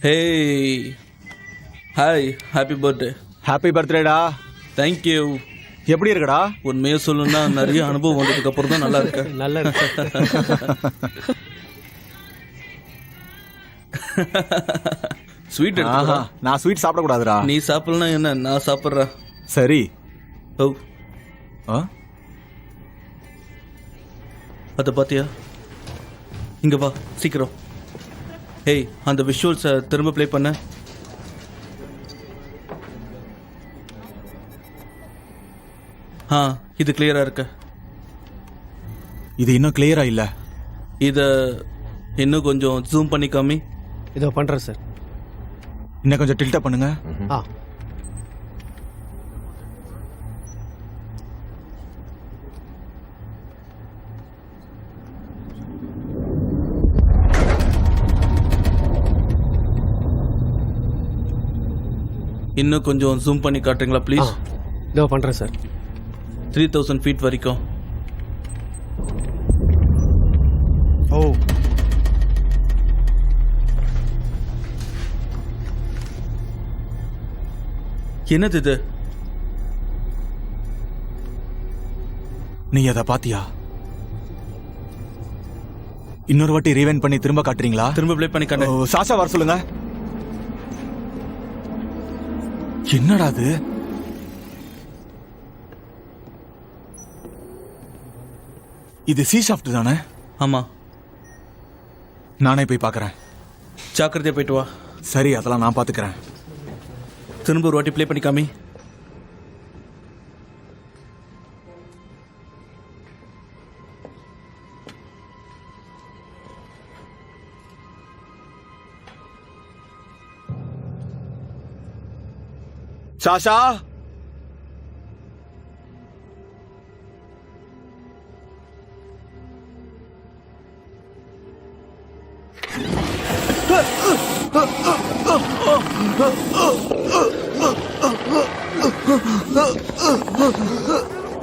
Hey hi happy birthday. Happy பர்த்டேடா. Thank you. எப்படி இருக்கடா? உண்மையை சொல்லணும்னா நிறைய அனுபவம் வந்ததுக்கு அப்புறம் தான் நல்லா இருக்கு. நல்லா இருக்கு. ஸ்வீட் எடுத்துக்கோ. நான் ஸ்வீட் சாப்பிடக்கூடாதுடா. நீ சாப்பிடலனா என்ன, நான் சாப்பிட்றேன். சரி. ஓ ஆ அதை பாத்தியா? இங்க வா சீக்கிரம். ஹேய், அந்த விஷுவல்ஸை திரும்ப ப்ளே பண்ண. இது கிளியரா இருக்கு. இது இன்னும் கிளியரா இல்ல. இத இன்னும் கொஞ்சம் ஜூம் பண்ணி காமி. இதோ பண்றேன் சார். இன்னும் கொஞ்சம் டில்ட்டா பண்ணுங்க. ஆ இன்னும் கொஞ்சம் ஜூம் பண்ணி காட்டுறீங்களா ப்ளீஸ்? இதோ பண்றேன் சார். 3000 ஃபீட் வரைக்கும். ஓ, என்னது இது? நீ அதை பாத்தியா? இன்னொரு வாட்டி ரீவைண்ட் பண்ணி திரும்ப காட்டுறீங்களா? திரும்ப ப்ளே பண்ணி காட்டு. சாஷா வர சொல்லுங்க. என்னடா அது? இது சி ஷாஃப்ட் தானே? ஆமா. நானே போய் பார்க்கறேன். ஜாக்கிரதையா போயிட்டு வா. சரி, அதெல்லாம் நான் பாத்துக்கிறேன். திரும்ப ஒரு வாட்டி ப்ளே பண்ணி காமி. சாஷா,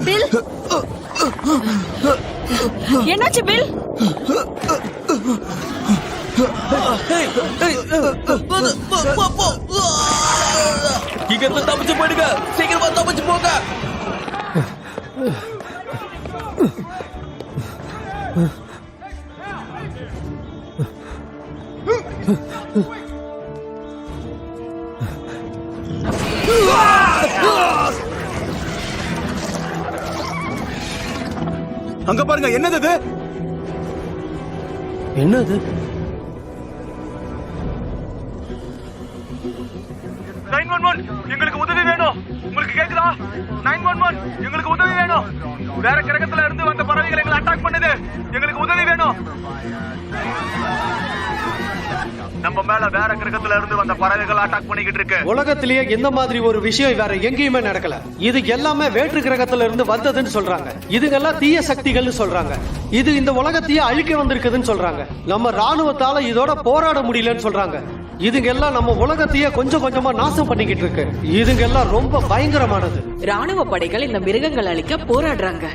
பில், என்னாச்சு பில்? இங்க இருந்து தப்பிச்சு போயிடுங்க. சீக்கிரமா தப்பிச்சு போங்க. அங்க பாருங்க. என்னது இது? என்னது? 911, எங்களுக்கு உதவி வேணும். உங்களுக்கு கேக்குதா? 911, எங்களுக்கு உதவி வேணும். வேற கிரகத்துல இருந்து வந்த பறவைகள் எங்களை அட்டாக் பண்ணுது. எங்களுக்கு உதவி வேணும். நம்ம மேல வேற கிரகத்துல இருந்து வந்த பறவைகள் அட்டாக் பண்ணிக்கிட்டு இருக்கு. உலகத்திலேயே இந்த மாதிரி ஒரு விஷயம் வேற எங்கேயுமே நடக்கல. இது எல்லாமே வேற்று கிரகத்துல இருந்து வந்ததுன்னு சொல்றாங்க. இதுங்கெல்லாம் தீய சக்திகள்னு சொல்றாங்க. இது இந்த உலகத்தையே அழிக்க வந்திருக்குதுன்னு சொல்றாங்க. நம்ம ராணுவத்தால இதோட போராட முடியலன்னு சொல்றாங்க. இதுங்கெல்லாம் நம்ம உலகத்தையே கொஞ்சம் கொஞ்சமா நாசம் பண்ணிக்கிட்டு இருக்கு. இதுங்கெல்லாம் ரொம்ப பயங்கரமானது. ராணுவ படைகள் இந்த மிருகங்கள் அழிக்க போராடுறாங்க.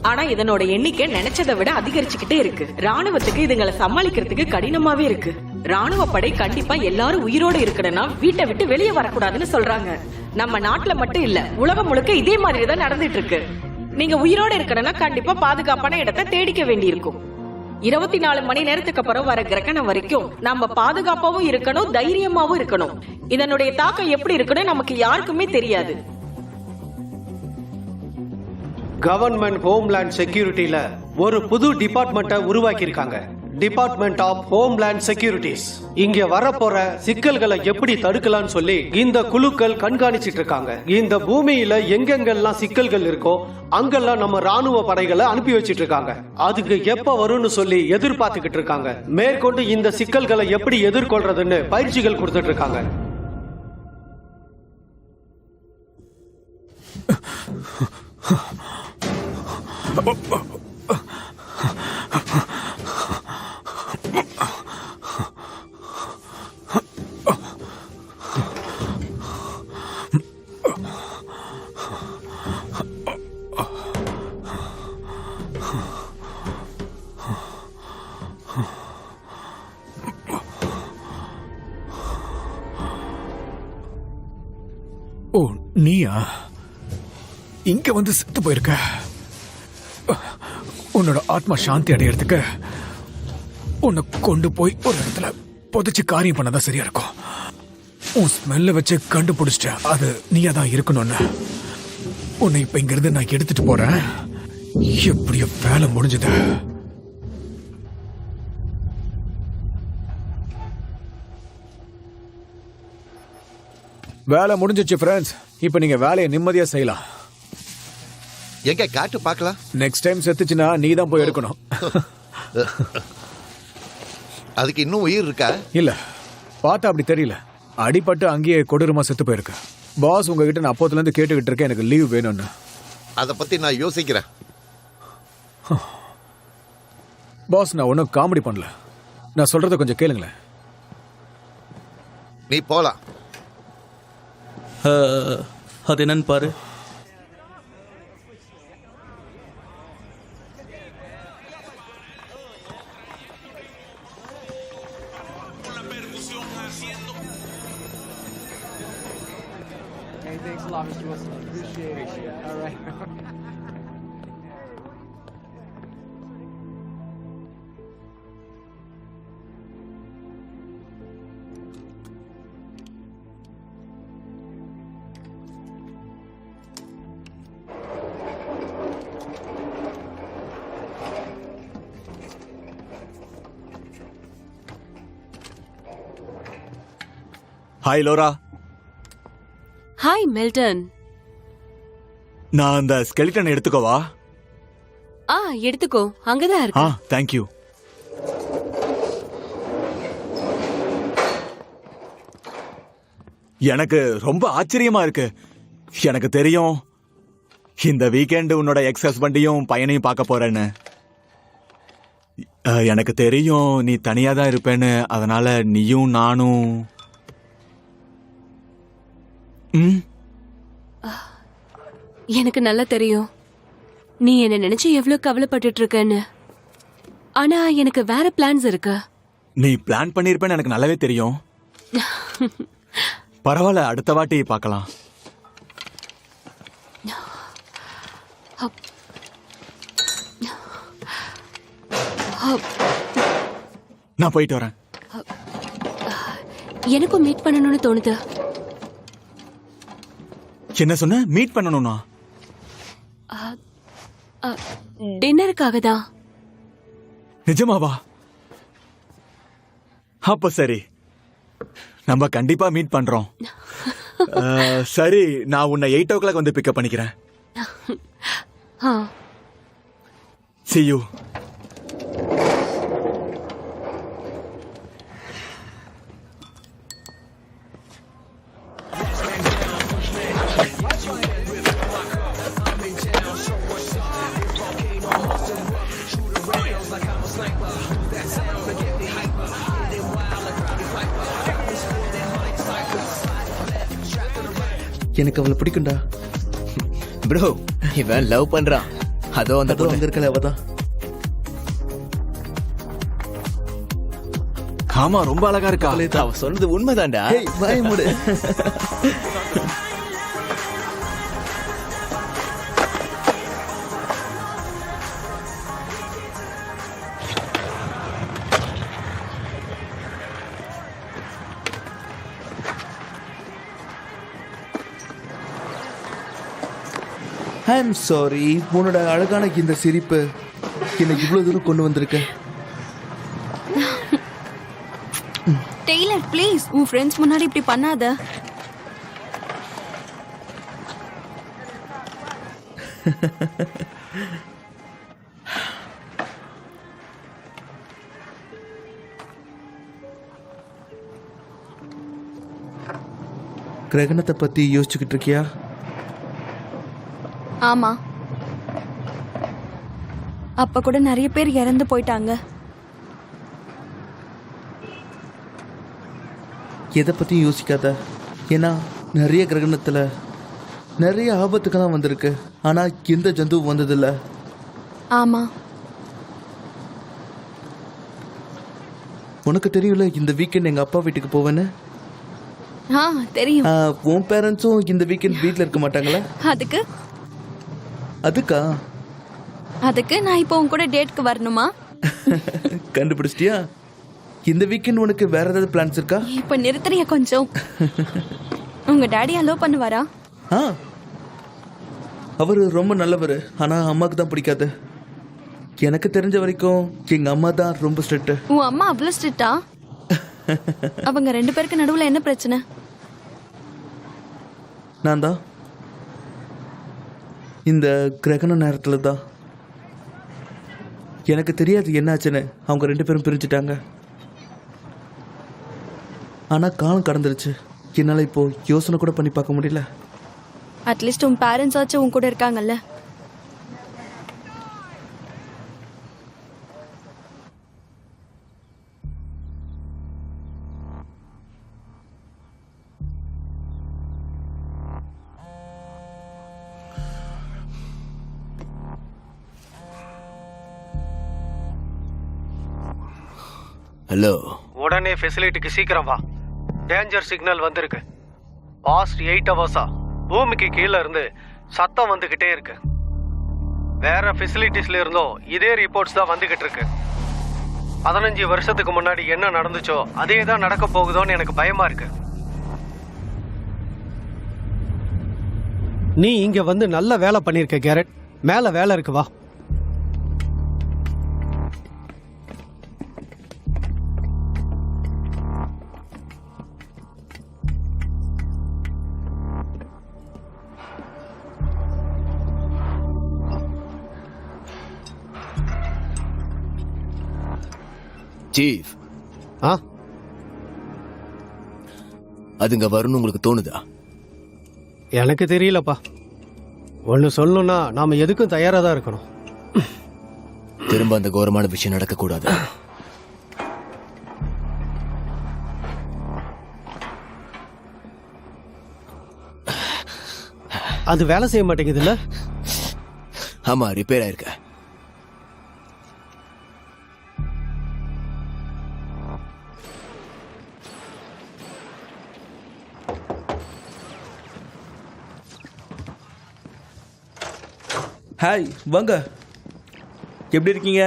ஆனா இதனோட எண்ணிக்கை நினைச்சதை விட அதிகரிச்சுக்கிட்டே இருக்கு. ராணுவத்துக்கு இதுங்களை சமாளிக்கிறதுக்கு கடினமாவே இருக்கு. ராணுவ படை கண்டிப்பா எல்லாரும் உயிரோடு இருக்கணும்னா வீட்டை விட்டு வெளியே வரக்கூடாதுன்னு சொல்றாங்க. நம்ம நாட்டுல மட்டும் இல்ல, உலகம் முழுக்க இதே மாதிரி தான் நடந்துட்டு இருக்கு. நீங்க உயிரோடு இருக்கணும்னா கண்டிப்பா பாதுகாப்பான இடத்தை தேடிக்க வேண்டி இருக்கும். 24 மணி நேரத்துக்கு அப்புறம் வர கிரகணம் வரைக்கும் நம்ம பாதுகாப்பாவும் இருக்கணும், தைரியமாவும் இருக்கணும். இதனுடைய தாக்கம் எப்படி இருக்குன்னு நமக்கு யாருக்குமே தெரியாது. கவர்மெண்ட் ஹோம்லேண்ட் செக்யூரிட்டில ஒரு புது டிபார்ட்மெண்ட்டை உருவாக்கி இருக்காங்க. Department of homeland securities. இங்க வரப்போற சிக்கல்களை எப்படி தடுக்கலாம்னு சொல்லி இந்த குழுக்கள் கண்காணிச்சிட்டு இருக்காங்க. இந்த பூமியில எங்கெங்கெல்லாம் சிக்கல்கள் இருக்கோ அங்கெல்லாம் நம்ம ராணுவ படைகளை அனுப்பி வச்சிட்டு இருக்காங்க. அதுக்கு எப்ப வரும்னு சொல்லி எதிர்பார்த்துக்கிட்டு இருக்காங்க. மேற்கொண்டு இந்த சிக்கல்களை எப்படி எதிர்கொள்றதுன்னு பயிற்சிகள் கொடுத்துட்டு இருக்காங்க. ஓ நீயா இங்க வந்து செத்து போயிருக்க. உன்னோட ஆத்மா சாந்தி அடையறதுக்கு உன்னை கொண்டு போய் ஒரு இடத்துல புதைச்சு காரியம் பண்ணதான் சரியா இருக்கும். உன் ஸ்மெல்ல வச்சு கண்டுபிடிச்சிட்ட அது நீயா தான் இருக்கணும்னு. உன்னை இப்ப இங்க இருந்து நான் எடுத்துட்டு போறேன். எப்படியோ வேலை முடிஞ்சது. வேலை முடிஞ்சிச்சு ஃப்ரெண்ட்ஸ். இப்ப நீங்க வேலையை நிம்மதியா செய்யலாம். எங்க காட்டு பார்க்கலாம். நெக்ஸ்ட் டைம் செத்துச்சுன்னா நீ தான் போய் எடுக்கணும். அதுக்கு இன்னும் உயிர் இருக்கா? இல்ல, பார்த்தா அப்படி தெரியல. அடிபட்டு அங்கேயே கொடூரமா செத்து போயிருக்கு. பாஸ் உங்ககிட்ட நான் அப்போதுல இருந்து கேட்டுக்கிட்டு இருக்கேன் எனக்கு லீவ் வேணும்னு. அதை பத்தி நான் யோசிக்கிறேன். பாஸ் நான் ஒன்றும் காமெடி பண்ணல. நான் சொல்றத கொஞ்சம் கேளுங்களேன். நீ போலாம். அது என்னன்னு பாரு. Hi Lola. Hi molten. நான் அந்த ஸ்கெலிட்டன் எடுத்துக்கோவா? எடுத்துக்கோ, அங்கதான் இருக்கு. தேங்க்யூ. எனக்கு ரொம்ப ஆச்சரியமா இருக்கு. எனக்கு தெரியும் இந்த வீக்கெண்ட் உன்னோட எக்ஸ் ஹஸ்பண்டையும் பையனையும் பார்க்க போறேன்னு. எனக்கு தெரியும் நீ தனியா தான் இருப்பேன்னு. அதனால நீயும் நானும் எனக்கு நல்லா தெரியும் நீ என்ன நினைச்சு எவ்வளவு கவலைப்பட்டுட்டு இருக்கன்னு. ஆனா எனக்கு வேற பிளான்ஸ் இருக்கு. நீ பிளான் பண்ணிருப்பேன்னு எனக்கு நல்லாவே தெரியும். பரவாயில்ல, அடுத்த வாட்டி பார்க்கலாம். நான் போயிட்டு வரேன். எனக்கும் மீட் பண்ணணும்னு தோணுது. என்ன சொன்ன? மீட் பண்ணணும்னா? டின்னருக்காக தான். நிஜமாவா? அப்ப சரி, நம்ம கண்டிப்பா மீட் பண்றோம். சரி, நான் உன்னை 8 o'clock வந்து பிக்கப் பண்ணிக்கிறேன். See you. எனக்கு அவளை பிடிக்கும்டா. ப்ரோ, இவன் லவ் பண்றான். அதோ அந்த அங்க இருக்கல அவதான். ஆமா, ரொம்ப அழகா இருக்கா. அவ சொன்னது உண்மைதான்டா. பயமுடு. ஐ எம் சாரி. உன்னோட அழகான இந்த சிரிப்பு என்னை இவ்வளவு தூரம் கொண்டு வந்திருக்க. டெய்லர் ப்ளீஸ், உன் ஃப்ரெண்ட்ஸ் முன்னாடி இப்படி பண்ணாத. கிரகணத்தை பத்தி யோசிச்சுக்கிட்டு இருக்கியா? ஆமா, அப்ப கூட நிறைய பேர் இறந்து போயிட்டாங்க. எதை பத்தியும் யோசிக்காத. ஏன்னா நிறைய கிரகணத்துல நிறைய ஆபத்துக்கெல்லாம் வந்திருக்கு. ஆனா எந்த ஜந்துவும் வந்ததில்ல. ஆமா, உனக்கு தெரியல இந்த வீக்கெண்ட் எங்க அப்பா வீட்டுக்கு போவேன்னு. ஆ தெரியும். உன் பேரண்ட்ஸும் இந்த வீக்கெண்ட் வீட்டில் இருக்க மாட்டாங்களா? அதுக்கு அதுக்கா? அதுக்கு நான் இப்போ உன் கூட டேட்க்கு வரணுமா? கண்டுபிடிச்சிட்டியா? இந்த வீக்கெண்ட் உனக்கு வேற ஏதாவது பிளான்ஸ் இருக்கா? இப்போ நிறுத்துறியா கொஞ்சம்? உங்க டாடி அலோ பண்ணுவாரா? அவர் ரொம்ப நல்லவர், ஆனால் அம்மாவுக்கு தான் பிடிக்காது. எனக்கு தெரிஞ்ச வரைக்கும் எங்க அம்மா தான் ரொம்ப ஸ்ட்ரிக்ட். உன் அம்மா அவ்வளோ ஸ்ட்ரிக்டா? அவங்க 2 பேருக்கு நடுவுல என்ன பிரச்சனை? நான் தான் இந்த கிரகண நேரத்தில் தான் எனக்கு தெரியாது என்னாச்சுன்னு அவங்க 2 பேரும் பிரிஞ்சுட்டாங்க. ஆனால் காலம் கடந்துருச்சு. என்னால் இப்போ யோசனை கூட பண்ணி பார்க்க முடியல. அட்லீஸ்ட் உன் பேரண்ட்ஸ் ஆச்சும் உன் கூட இருக்காங்கல்ல. ஹலோ, உடனே ஃபெசிலிட்டிக்கு சீக்கிரம் வா. டேஞ்சர் சிக்னல் வந்திருக்கு. பாஸ்ட் 8 ஹவர்ஸா பூமிக்கு கீழே இருந்து சத்தம் வந்துகிட்டே இருக்கு. வேற ஃபெசிலிட்டிஸ்ல இருந்தும் இதே ரிப்போர்ட்ஸ் தான் வந்துகிட்டு இருக்கு. 15 வருஷத்துக்கு முன்னாடி என்ன நடந்துச்சோ அதே தான் நடக்க போகுதோன்னு எனக்கு பயமா இருக்கு. நீ இங்க வந்து நல்ல வேலை பண்ணிருக்க கேரட். மேல வேலை இருக்கு, வா. சீஃப், ஆ, அதுங்க வரும்னு உங்களுக்கு தோணுதா? எனக்கு தெரியலப்பா. ஒன்னு சொல்லணும்னா நாம எதுக்கும் தயாரா தான் இருக்கணும். திரும்ப அந்த கோரமான விஷயம் நடக்கக்கூடாது. அது வேலை செய்ய மாட்டேங்குதுல்ல? ஆமா, ரிப்பேர் ஆயிருக்க. ஹாய், வாங்க. எப்படி இருக்கீங்க?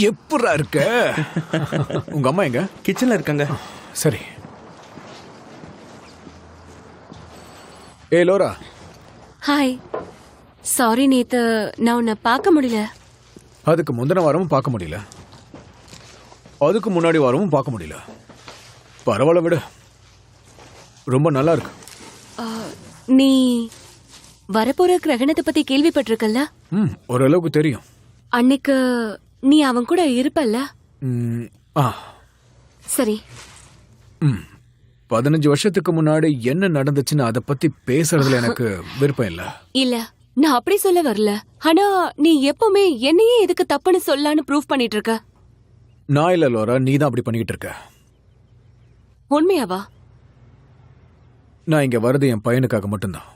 எப்படா இருக்க? உங்க அம்மா எங்க? கிச்சன்ல இருக்காங்க. சரி. ஏ லோரா. ஹாய். சாரி, நேத்து நான் உன்னை பார்க்க முடியல. அதுக்கு முந்தின வாரமும் பார்க்க முடியல, அதுக்கு முன்னாடி வாரமும் பார்க்க முடியல. பரவாயில்ல விடு, ரொம்ப நல்லா இருக்கு. நீ வரப்போற கிரகணத்தை பத்தி கேள்விப்பட்டிருக்கல்ல? ஓரளவுக்கு தெரியும். அன்னைக்கு நீ அவன் கூட இருப்பல்ல? சரி. 15 வருஷத்துக்கு முன்னாடி என்ன நடந்துச்சுன்னு அதை பத்தி பேசுறதுல எனக்கு விருப்பம் இல்ல. இல்ல, நான் அப்படி சொல்ல வரல. ஆனா நீ எப்பவுமே என்னையே எதுக்கு தப்புன்னு சொல்லலான்னு ப்ரூவ் பண்ணிட்டு இருக்க. நான் இல்ல லோரா, நீ தான் அப்படி பண்ணிக்கிட்டு இருக்க. உண்மையாவா? நான் இங்க வர்றது என் பையனுக்காக மட்டும்தான்.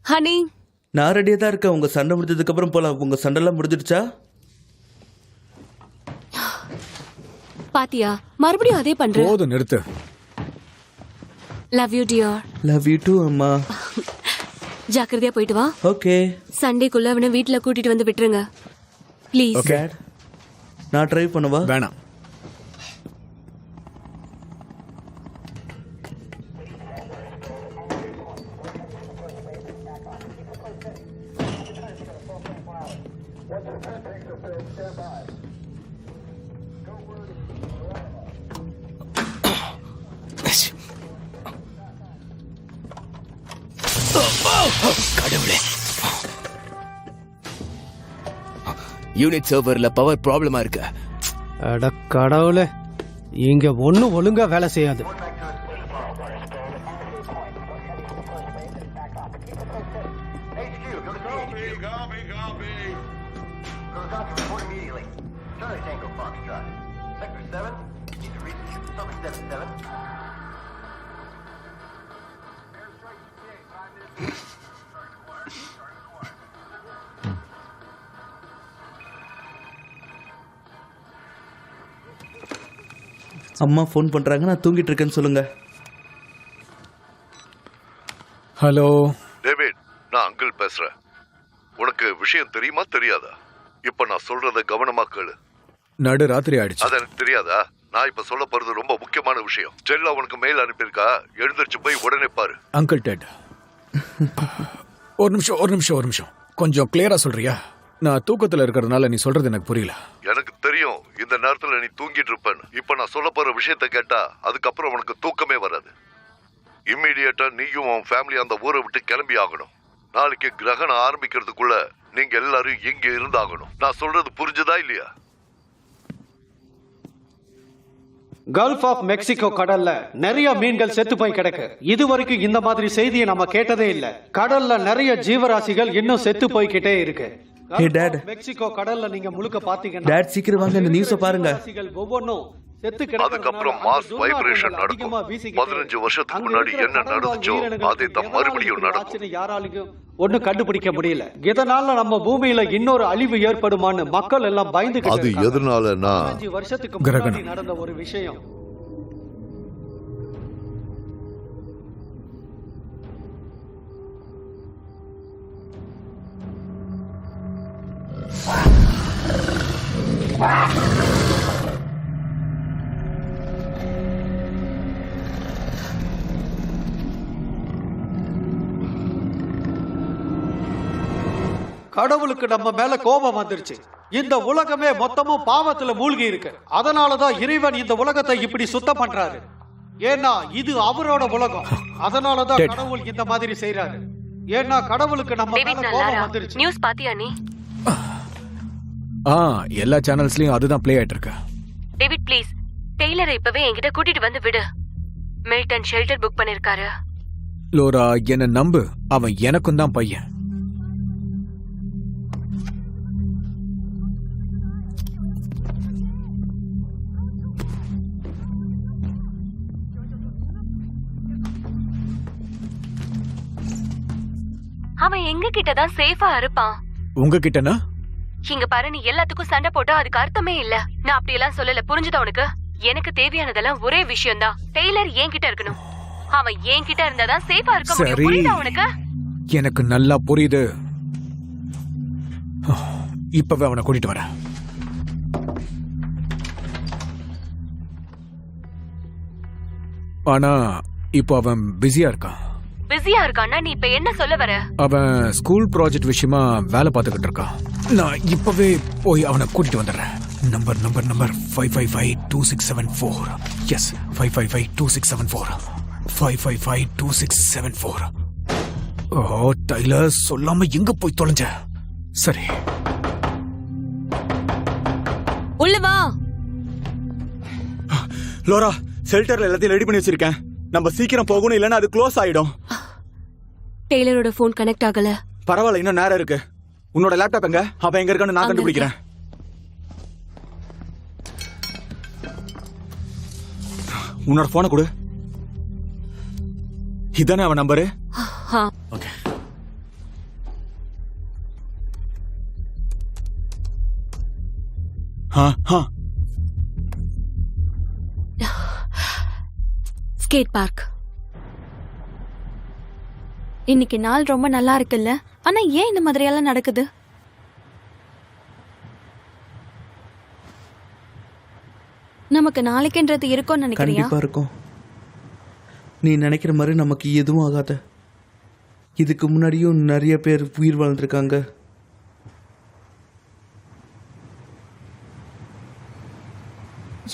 ஹனி, நான் ரெடியா தான் இருக்கேன். உங்க சண்டை முடிஞ்சதுக்கு அப்புறம் போலாம். உங்க சண்டைலாம் முடிஞ்சிடுச்சா? பாத்தியா, மறுபடியும் அதே பண்ற. போதும், நிறுத்து. Love you dear. Love you too அம்மா. ஜாக்கிரதையா போயிட்டு வா. ஓகே. சண்டேக்குள்ள அவனை வீட்டுல கூட்டிட்டு வந்து விட்டுருங்க ப்ளீஸ். ஓகே. நான் டிரைவ் பண்ணவா? வேணாம். கடவுளே, யூனிட் சர்வர்ல பவர் ப்ராப்ளமா இருக்கு. அட கடவுளே, இங்க ஒண்ணும் ஒழுங்கா வேலை செய்யாது. அம்மா ஃபோன் பண்றாங்க, நான் தூங்கிட்டு இருக்கேன்னு சொல்லுங்க. ஹலோ டேவிட், நான் அங்கிள் பேசுறேன். உனக்கு விஷயம் தெரியுமா தெரியாதா? இப்ப நான் சொல்றத கவனமா கேளு. நடு ராத்திரி ஆயிடுச்சு. அது எனக்கு தெரியாதா? நான் இப்ப சொல்ல போறது ரொம்ப முக்கியமான விஷயம். ஸ்டெல்லா உனக்கு மெயில் அனுப்பியிருக்கா, எழுந்திருச்சு போய் உடனே பாரு. அங்கிள் டெட், ஒரு நிமிஷம் கொஞ்சம் கிளியரா சொல்றியா? நான் தூக்கத்துல இருக்கிறதுனால நீ சொல்றது எனக்கு புரியல. எனக்கு தெரியும் இந்த நேரத்துல நீ தூங்கிட்டு இருப்பேன்னு. இப்ப நான் சொல்ல போற விஷயத்த கேட்டா அதுக்கப்புறம் உனக்கு தூக்கமே வராது. இம்மீடியட்டா நீயும் உன் ஃபேமிலி அந்த ஊரை விட்டு கிளம்பி ஆகணும். நாளைக்கு கிரகணம் ஆரம்பிக்கிறதுக்குள்ள நீங்க எல்லாரும் இங்க இருந்தாகணும். நான் சொல்றது புரிஞ்சுதா இல்லையா? கல்ஃப் ஆஃப் மெக்சிகோ கடல்ல நிறைய மீன்கள் செத்து போய் கிடக்கு. இதுவரைக்கும் இந்த மாதிரி செய்தியை நம்ம கேட்டதே இல்ல. கடல்ல நிறைய ஜீவராசிகள் இன்னும் செத்து போய்கிட்டே இருக்கு. Hey, Dad. மெக்சிகோ கடல்ல நீங்க முழுக்க பாத்தீங்கன்னா டேட் சீக்கிரம் வாங்க, இந்த நியூஸை பாருங்க. ஜீவராசிகள் ஒவ்வொன்றும் செத்து அதுக்கப்புறம் மாஸ் வைப்ரேஷன் நடக்கும். 15 வருஷத்துக்கு முன்னாடி என்ன நடந்துச்சோ அதே தான் மறுபடியும் நடக்கும். யாராலையும் ஒண்ணும் கண்டுபிடிக்க முடியல. இதனால நம்ம பூமியில இன்னொரு அழிவு ஏற்படுமான்னு மக்கள் எல்லாம் பயந்துக்கிட்டு அது இருக்காங்க. எதனாலனா 15 வருஷத்துக்கு முன்னாடி நடந்த ஒரு விஷயம். கடவுளுக்கு நம்ம மேல கோபம் வந்துருச்சு. இந்த உலகமே மொத்தமும் பாவத்துல மூழ்கி இருக்கு. அதனாலதான் இறைவன் இந்த உலகத்தை இப்படி சுத்தம் பண்றாரு. ஏன்னா இது அவரோட உலகம். அதனாலதான் கடவுள் இந்த மாதிரி செய்யறாரு. ஏன்னா கடவுளுக்கு நம்ம மேல கோபம் வந்துருச்சு. நியூஸ் பாத்தியா நீ? எல்லா சேனல்ஸ்லயும் அதுதான் ப்ளே ஆயிட்டு இருக்கு. டேவிட் ப்ளீஸ், டெய்லரை இப்பவே என்கிட்ட கூட்டிட்டு வந்து விடு. மில்டன் ஷெல்டர் புக் பண்ணிருக்காரு. லோரா, என்ன நம்பு, அவன் எனக்கும் தான் பையன். அவன் எங்க கிட்டதான் சேஃபா இருப்பான். உங்ககிட்டனா? இங்க பாரு, நீ எல்லாத்துக்கும் சண்டை போட்டா அதுக்கு அர்த்தமே இல்ல. நான் அப்படி எல்லாம் சொல்லல, புரிஞ்சுதா உனக்கு? எனக்கு தேவையானதெல்லாம் ஒரே விஷயம் தான். டெய்லர் என்கிட்ட இருக்கணும். அவன் என்கிட்ட இருந்தாதான் சேஃபா இருக்க முடியும். புரியுதா உனக்கு? எனக்கு நல்லா புரியுது. இப்பவே அவனை கூட்டிட்டு வரேன். ஆனா இப்போ அவன் பிஸியா இருக்கான். பிஸியா இருக்கான்னா நீ இப்ப என்ன சொல்ல வர? அவன் ஸ்கூல் ப்ராஜெக்ட் விஷயமா வேலை பார்த்துக்கிட்டு இருக்கான். நான் இப்பவே போய் அவனை கூட்டிட்டு வந்துடுறேன். நம்பர் 5552674. எஸ், 5552674. 5552674. ஓ டைலர், சொல்லாம எங்க போய் தொலைஞ்ச? சரி, உள்ள வா. லோரா, ஷெல்டர்ல எல்லாத்தையும் ரெடி பண்ணி வச்சிருக்கேன். நம்ம சீக்கிரம் போகணும், இல்லைன்னா அது க்ளோஸ் ஆயிடும். டெய்லரோட போன் கனெக்ட் ஆகல. பரவாயில்ல, இன்னும் நேரம் இருக்கு. உன்னோட லேப்டாப் எங்க? அவன் எங்க இருக்கான்னு நான் கண்டுபிடிக்கிறேன். உன்னோட போனை கொடு. இதானே அவன் நம்பரு? ஓகே. Skate park. இன்னைக்கு நாள் ரொம்ப நல்லா இருக்குல்ல? ஆனா ஏன் இந்த மாதிரி எல்லாம் நடக்குது? நமக்கு நாளைக்குன்றது இருக்கும்னு நினைக்கிறியா? கண்டிப்பா இருக்கும். நீ நினைக்கிற மாதிரி நமக்கு எதுவும் ஆகாத. இதுக்கு முன்னாடியும் நிறைய பேர் உயிர் வாழ்ந்திருக்காங்க.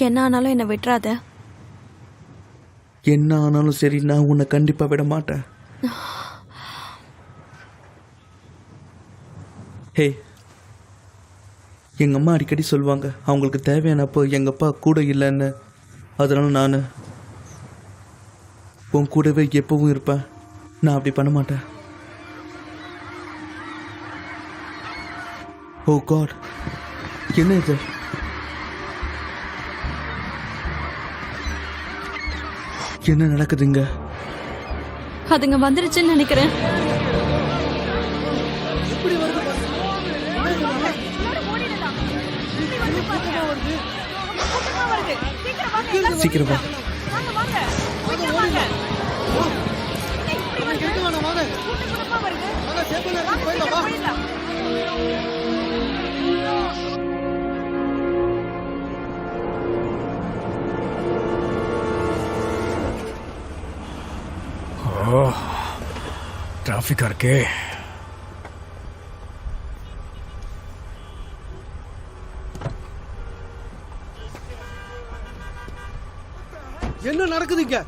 என்ன ஆனாலும் என்ன விட்டுறாத. என்ன ஆனாலும் சரி, நான் உன்னை கண்டிப்பா விட மாட்டேன். ஹே, எங்க அம்மா அடிக்கடி சொல்லுவாங்க, அவங்களுக்கு தேவையானப்போ எங்க அப்பா கூட இல்லைன்னு. அதனால நான் உன் கூடவே எப்பவும் இருப்பேன். நான் அப்படி பண்ண மாட்டேன். ஓ காட், என்ன இது? என்ன நடக்குதுங்க? அதுங்க வந்துருச்சுன்னு நினைக்கிறேன். சீக்கிரம் வா. ஓ டிராஃபிக்கா இருக்கே. என்ன நடக்குது இங்க?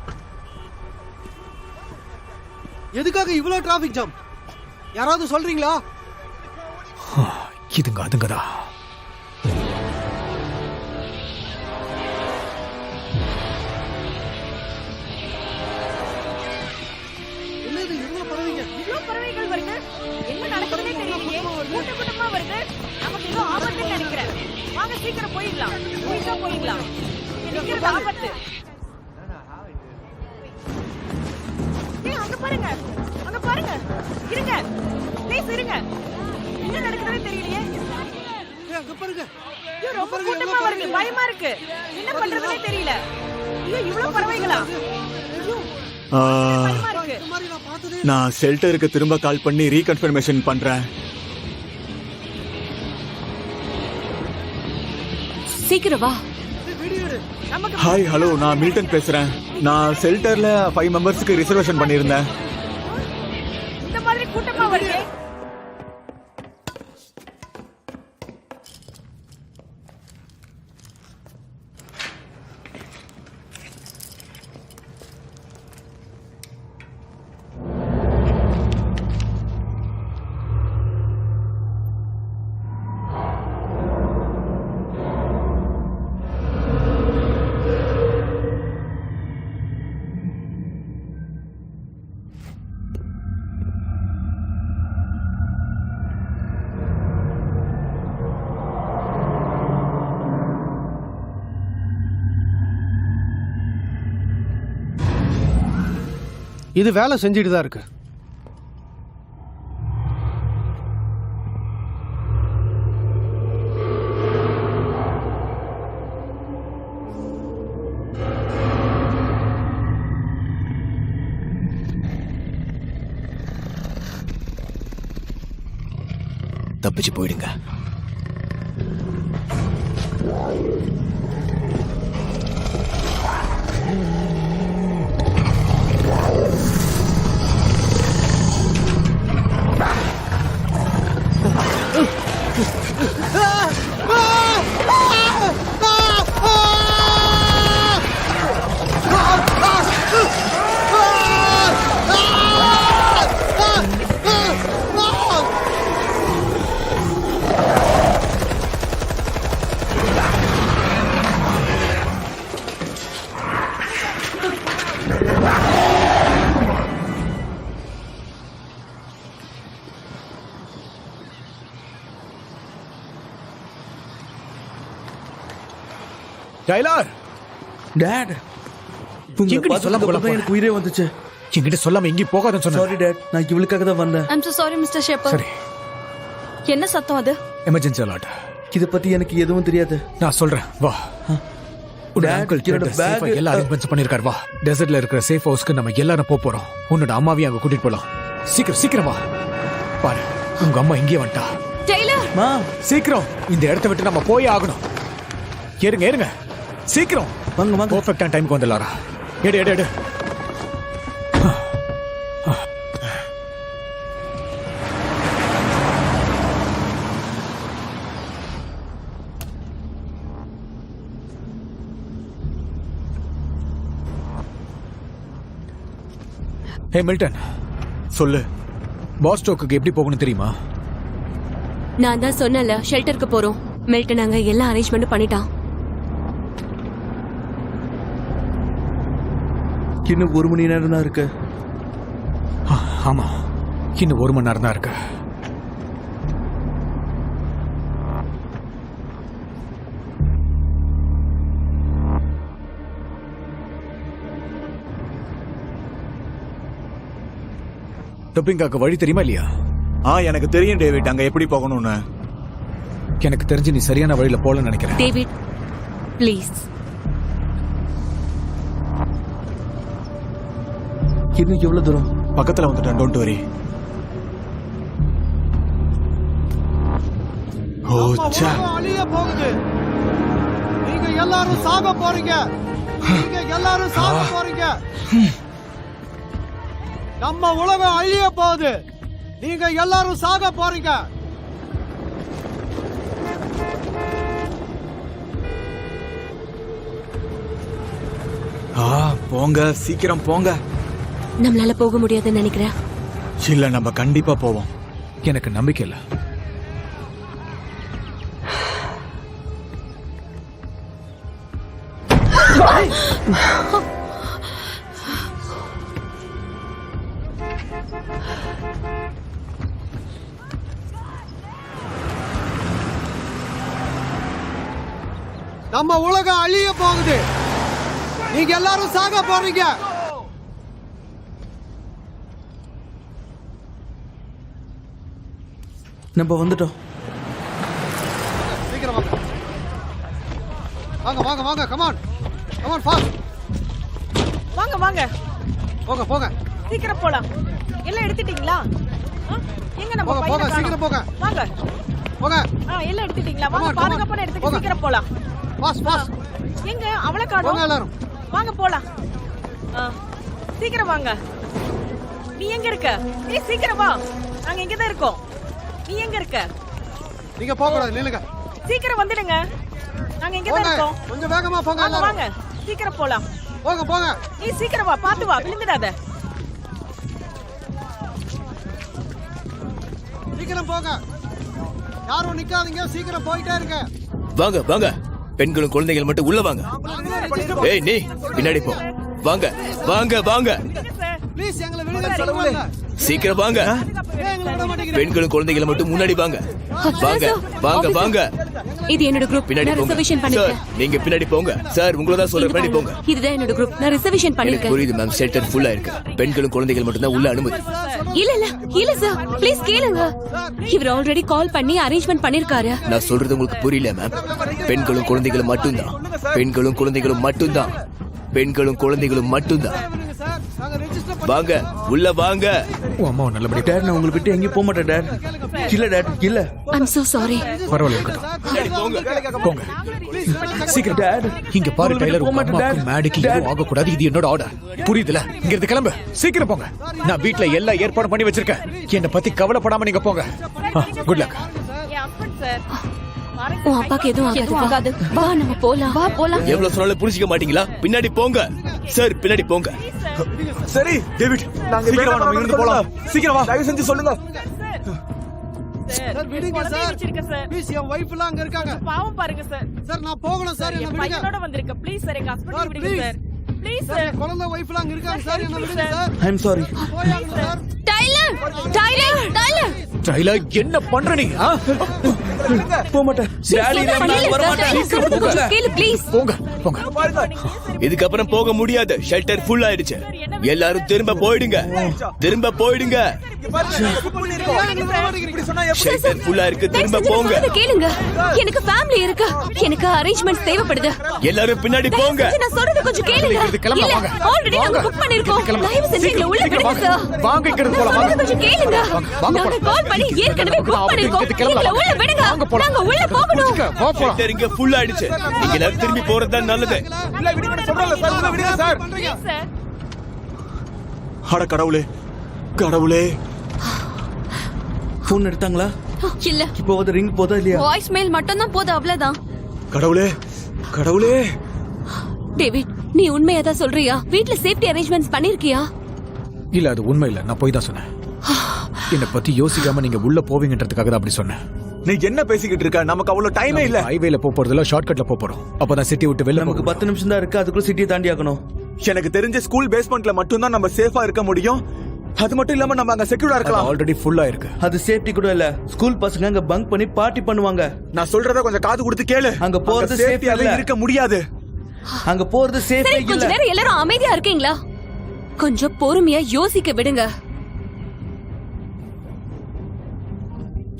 எதுக்காக இவ்வளவு டிராபிக் ஜாம்? யாராவது சொல்றீங்களா? இதுங்க அதுங்கதா. என்னது இவ்வளவு பறவைங்க? இவ்வளவு பறவைகள் வருது. என்ன நடக்குதுன்னே தெரியலையே. கூட்டமா வருது. நமக்கு ஏதோ ஆபத்துன்னு நினைக்கிறேன். வாங்க சீக்கிரம் போயிடலாம். போயிடலாம். எனக்கு ஆபத்து. அங்க பாருங்க. இருங்க. ப்ளீஸ் இருங்க. என்ன நடக்குதுன்னே தெரியலையே. அங்க பாருங்க. ரொம்ப கூட்டமா வருது. பயமா இருக்கு. என்ன பண்றதுன்னே தெரியல. ஐயோ இவ்வளவு பறவைகளா? பயமா இருக்கு. நான் ஷெல்டருக்கு திரும்ப கால் பண்ணி ரீகன்ஃபர்மேஷன் பண்றேன். சீக்கிரம் வா. ஹாய் ஹலோ, நான் மில்டன் பேசுறேன். நான் ஷெல்டர்ல 5 மெம்பர்ஸ்க்கு ரிசர்வேஷன் பண்ணியிருந்தேன். இந்த மாதிரி கூட்டமா வருது. இது வேலை செஞ்சுட்டு தான் இருக்கு. தப்பிச்சு போயிடுங்க. டைலர், டேட், உங்களை சொல்லாம பார்த்ததுக்கு அப்புறம் எனக்கு உயிரே வந்துச்சு. என்கிட்ட சொல்லாம எங்கேயும் போகாதன்னு சொன்னேன். சாரி டேட், நான் இவளுக்காக தான் வந்தேன். I'm so sorry mister shepherd. சரி, என்ன சத்தம் அது? Emergency alert. இத பத்தி எனக்கு எதுவும் தெரியாது. நான் சொல்றேன், வா. உன்னோட Dad, அங்கிள் என்னோட bag, எல்லா அரேஞ்ச்மெண்ட்ஸ் பண்ணிருக்காரு. வா, டெசர்ட்ல இருக்கிற சேஃப் ஹவுஸ்க்கு நம்ம எல்லாரும் போறோம். உன்னோட அம்மாவையும் அங்க கூட்டிட்டு போலாம். சீக்கிரம் வா. பாரு, உங்க அம்மா இங்கே வந்துட்டா. டெய்லர், மா சீக்கிரம் இந்த இடத்தை விட்டு நம்ம போய் ஆகணும். ஏறுங்க சீக்கிரம் வாங்க. பெர்ஃபெக்ட்டான டைம்க்கு வந்துடலாரா. எடு. ஹே மில்டன், சொல்லு. பாஸ்டோக்கு எப்படி போகணும் தெரியுமா? நான் தான் சொன்னல ஷெல்டருக்கு போறோம். மில்டன் அங்க எல்லா அரேஞ்ச்மெண்ட் பண்ணிட்டான். இன்னும் 1 மணி நேரம் தான் இருக்கு. ஆமா, இன்னும் 1 மணி நேரம் தான் இருக்கு. டொப்பிங்காக்கு வழி தெரியுமா இல்லையா? எனக்கு தெரியும் டேவிட், அங்க எப்படி போகணும்னு. எனக்கு தெரிஞ்சு நீ சரியான வழியில போலன்னு நினைக்கிறேன். David please. இன்னும் எவ்வளவு தூரம்? பக்கத்துல வந்துட்டேன், டோன்ட் வரி. ஓ சே, அழிய போகுது. நீங்க எல்லாரும் சாக போறீங்க. நீங்க எல்லாரும் சாக போறீங்க. நம்ம உலகம் அழிய போகுது. நீங்க எல்லாரும் சாக போறீங்க. போங்க, சீக்கிரம் போங்க. நம்மளால போக முடியாதுன்னு நினைக்கிறேன். இல்ல, நம்ம கண்டிப்பா போவோம். எனக்கு நம்பிக்கை இல்ல. நம்ம உலகம் அழிய போகுது. நீங்க எல்லாரும் சாக போறீங்க. நம்ம வந்துட்டோம். சீக்கிரம் வாங்க. வாங்க வாங்க வாங்க, கமான் கமான், ஃபாஸ்ட். வாங்க வாங்க போங்க போங்க சீக்கிரம் போலாம். எல்லாம் எடுத்துட்டீங்களா? எங்க நம்ம போங்க போங்க, பையனை சீக்கிரம் போங்க காணோம். வாங்க. போங்க. எல்லாம் எடுத்துட்டீங்களா? வாங்க, Come on, come on. பாதுகாப்பான இடத்துக்கு போங்க. சீக்கிரம் போலாம். Fast fast. எங்க அவளை போங்க காணோம். எல்லாரும். வாங்க போலாம். சீக்கிரம் வாங்க. நீ எங்க இருக்க? ஏய் சீக்கிரம் வா. நாங்க இங்க தான் இருக்கோம். நீ எங்க இருக்க? நீங்க போக கூடாது, நில்லுங்க. சீக்கிரம் வந்துடுங்க. நாங்க இங்க தான் போங்க, இருக்கோம். கொஞ்சம் வேகமா போங்க வாங்க எல்லாரும். வாங்க. சீக்கிரம் போலாம். போங்க போங்க. ஏய் சீக்கிரம் வா, பாத்து வா, விழுந்துடாத. சீக்கிரம் போங்க. யாரும் நிக்காதீங்க, சீக்கிரம் போயிட்டே இருங்க. வாங்க வாங்க, பெண்களும் குழந்தைகள் மட்டும் உள்ள வாங்க. ஏய் நீ பின்னாடி போ. வாங்க வாங்க வாங்க, ப்ளீஸ் எங்களை விடுங்க, சொல்லுங்க. சீக்கிரம் வாங்க. ஏன் எங்களை விட மாட்டேங்கிறீங்க? பெண்களும் குழந்தைகள் மட்டும் முன்னாடி வாங்க. வாங்க வாங்க வாங்க, இது என்னோட குரூப். பின்னாடி நான் போங்க. ரிசர்வேஷன் சார் பண்ணிருக்கேன். நீங்க பின்னாடி போங்க. சார் உங்களை தான் சொல்றேன், பின்னாடி போங்க. இதுதான் என்னோட குரூப். நான் ரிசர்வேஷன் எனக்கு பண்ணிருக்கேன். புரியுது மேம், ஷெல்டர் ஃபுல்லா இருக்கு. பெண்களும் குழந்தைகள் மட்டும் தான் உள்ள அனுமதி. இல்ல இல்ல இல்ல சார், ப்ளீஸ் கேளுங்க. இவர் ஆல்ரெடி கால் பண்ணி அரேஞ்ச்மெண்ட் பண்ணிருக்காரு. நான் சொல்றது உங்களுக்கு புரியல மேம். பெண்களும் குழந்தைகளும் மட்டும்தான். பெண்களும் குழந்தைகளும் மட்டும்தான். பெண்களும் குழந்தைகளும் மட்டும்தான். சார், நாங்க ரெஜிஸ்டர் வாங்க உள்ள வாங்க. உன் அம்மாவை நல்லபடி. டேட், நான் உங்களை விட்டு எங்கேயும் போக மாட்டேன் டேட். இல்ல டேட், இல்ல. I'm so sorry. பரவாயில்ல, இருக்கட்டும். போங்க சீக்கிரம். டேட், இங்க பாரு உங்களை டைலர், விட்டு போக உங்க மாட்டேன் அம்மாக்கும் டேட். மேடிக்கு எதுவும் ஆக கூடாது. இது என்னோட ஆர்டர். புரியுதுல? இங்க இருந்து கிளம்பு. சீக்கிரம் போங்க. நான் வீட்ல எல்லா ஏற்பாடும் பண்ணி வச்சிருக்கேன். என்ன பத்தி கவலைப்படாம நீங்க போங்க. Good luck. என் ஹஸ்பண்ட் சார். உன் அப்பாக்கு எதுவும் ஆகாது. வா நம்ம போலாம். வா போலாம். எவ்வளவு சொன்னாலும் புரிஞ்சுக்க மாட்டீங்களா? பின்னாடி போங்க சார், பின்னாடி போங்க. சரி டேவிட், சீக்கிரம் வா, நம்ம இருந்து போலாம். சீக்கிரம் வா, தயவு செஞ்சு சொல்லுங்க. சார் விடுங்க சார். ப்ளீஸ், என் வைஃப் எல்லாம் அங்க இருக்காங்க. பாவம் பாருங்க சார். சார் நான் போகணும் சார், என்ன என் விடுங்க. பையனோட வந்திருக்க. ப்ளீஸ் சார், எங்க ஹஸ்பண்ட் சார், விடுங்க சார். Please sir, sir. என் குழந்தை வைஃப் எல்லாம் அங்க இருக்காங்க சார், என்ன விடுங்க சார். I am sorry. போயாகணும் sir. Tyler Tyler Tyler Tyler, என்ன பண்ற நீ? போக மாட்டேன். டாடி, நான் வர மாட்டேன். கேளு ப்ளீஸ். போங்க போங்க. இதுக்கப்புறம் போக முடியாது. ஷெல்டர் ஃபுல் ஆயிடுச்சு. எல்லாரும் திரும்ப போயிடுங்க. திரும்ப போயிடுங்க. ஷெல்டர் ஃபுல்லா இருக்கு. திரும்ப போங்க. கேளுங்க, எனக்கு ஃபேமிலி இருக்கு. எனக்கு அரேஞ்ச்மெண்ட்ஸ் தேவைப்படுது. எல்லாரும் பின்னாடி போங்க. தயவு செஞ்சு நான் சொல்றது கொஞ்சம் கேளுங்க. கிளம்பலாம், இல்ல, வாங்க. ஆல்ரெடி நாங்க புக் பண்ணிருக்கோம். தயவு செஞ்சு எங்களை உள்ள விடுங்க சார். வாங்க, இங்க இருந்து போலாம். சொல்றது கொஞ்சம் கேளுங்க. வாங்க நாங்க போலாம். கால் பண்ணி ஏற்கனவே புக் பண்ணிருக்கோம். எங்களை உள்ள விடுங்க. வாங்க போலாம். நாங்க உள்ள போகணும். வா போலாம். ஷெல்டர் இங்க ஃபுல் ஆயிடுச்சு. நீங்க எல்லாரும் திரும்பி போறது தான் நல்லது. சார். அட கடவுளே, கடவுளே. போன் எடுத்தாங்களா? இல்ல, இப்போ அது ரிங் போதா இல்லையா? வாய்ஸ் மெயில் மட்டும் தான் போதும், அவ்வளவுதான். கடவுளே, கடவுளே. டேவிட், நீ உண்மையா தான் சொல்றியா? வீட்ல சேஃப்டி அரேஞ்ச்மெண்ட்ஸ் பண்ணிருக்கியா? இல்ல, அது உண்மை இல்ல. நான் போய் தான் சொன்னேன். என்ன பத்தி யோசிக்காம நீங்க உள்ள போவீங்கன்றதுக்காக தான் அப்படி சொன்னேன். நீ என்ன பேசிக்கிட்டு இருக்க? நமக்கு அவ்வளவு டைமே இல்ல. ஹைவேல போறதுல ஷார்ட்கட்ல போறோம். அப்பதான் சிட்டி விட்டு வெளில நமக்கு 10 நிமிஷம் தான் இருக்கு. அதுக்குள்ள சிட்டியை தாண்டி ஆகணும். எனக்கு தெரிஞ்ச ஸ்கூல் பேஸ்மெண்ட்ல மட்டும் தான் நம்ம சேஃபா இருக்க முடியும். அது மட்டும் இல்லாம நம்ம அங்க செக்யூர்டா இருக்கலாம். ஆல்ரெடி ஃபுல்லா இருக்கு. அது சேஃப்டி கூட இல்ல. ஸ்கூல் பசங்க அங்க பங்க் பண்ணி பார்ட்டி பண்ணுவாங்க. நான் சொல்றத கொஞ்சம் காது கொடுத்து கேளு. அங்க போறது சேஃப்டியாவே சேஃப்டி இல்ல. இருக்க முடியாது. அங்க போறது சேஃப்டி சரி, கொஞ்ச இல்ல. நேரம் எல்லாரும் அமைதியா இருக்கீங்களா? கொஞ்சம் பொறுமையா யோசிக்க விடுங்க.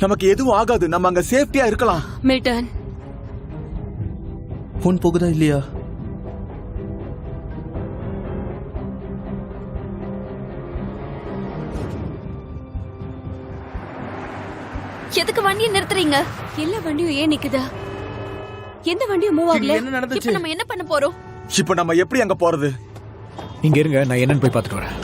நமக்கு எதுவும் ஆகாது. நம்ம அங்க சேஃப்டியா இருக்கலாம். மில்டன், போன் போகுதா இல்லையா? எதுக்கு வண்டியை நிறுத்துறீங்க? எல்லா வண்டியும் ஏன் நிக்குதா? எந்த வண்டியும் மூவ் ஆகல. என்ன நடந்துச்சு? இப்போ நம்ம என்ன பண்ண போறோம்? இப்ப நம்ம எப்படி அங்க போறது? இங்க இருங்க, நான் என்னன்னு போய் பார்த்துட்டு வரேன்.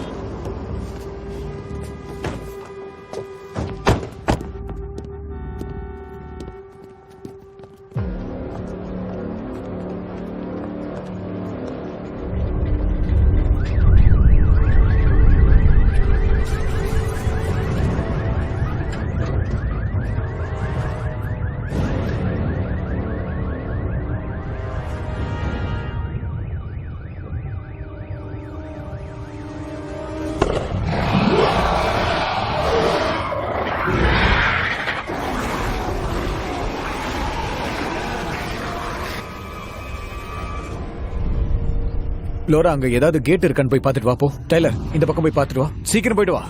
லோரா, அங்க ஏதாவது கேட் இருக்கான்னு போய் பார்த்துட்டு வா. போ டெய்லர், இந்த பக்கம் போய் பார்த்துட்டு வா. சீக்கிரம் போயிட்டு வா.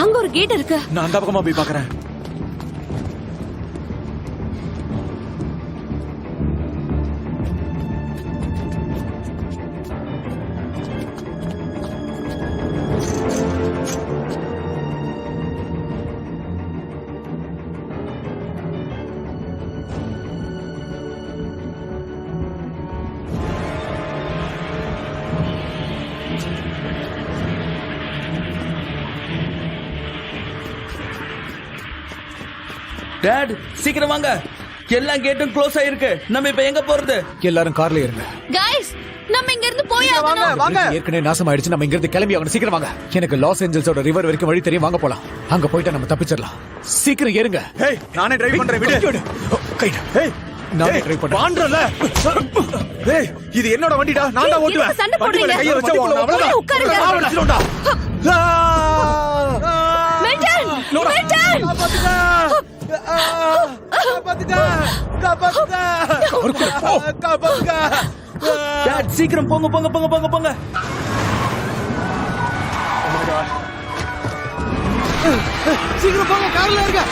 அங்க ஒரு கேட் இருக்கு. நான் அந்த பக்கமா போய் பார்க்கறேன். டாட், சீக்கிரம் வாங்க. எல்லா கேட்டும் க்ளோஸ் ஆயிருக்கு. நம்ம இப்ப எங்க போறது? எல்லாரும் கார்ல இருங்க. गाइस, நம்ம இங்க இருந்து போய் ஆகணும். ஏற்கனவே நாசம் ஆயிடுச்சு. நம்ம இங்க இருந்து கிளம்பி ஆகணும். சீக்கிரம் வாங்க. எனக்கு லாஸ் ஏஞ்சல்ஸோட ரிவர் வரைக்கும் வழி தெரியும். வாங்க போலாம். அங்க போயிட்டா நம்ம தப்பிச்சிடலாம். சீக்கிரம் ஏறுங்க. ஹேய், நானே டிரைவ் பண்றேன். விடு. கைடா. ஹேய், நான் டிரைவ் பண்றேன். வாண்டறல. ஹேய், இது என்னோட வண்டிடா. நான் தான் ஓட்டுவேன். சண்டை வண்டி மேல போடுறீங்க. கைய வச்சா அவ்வளவுதான். உட்காருங்க. நான் வச்சிரோடா. மெல்டன்! மெல்டன்! டாட், சீக்கிரம் போங்க போங்க போங்க போங்க போங்க. சீக்கிரம் போங்க, கார்ல இருங்க.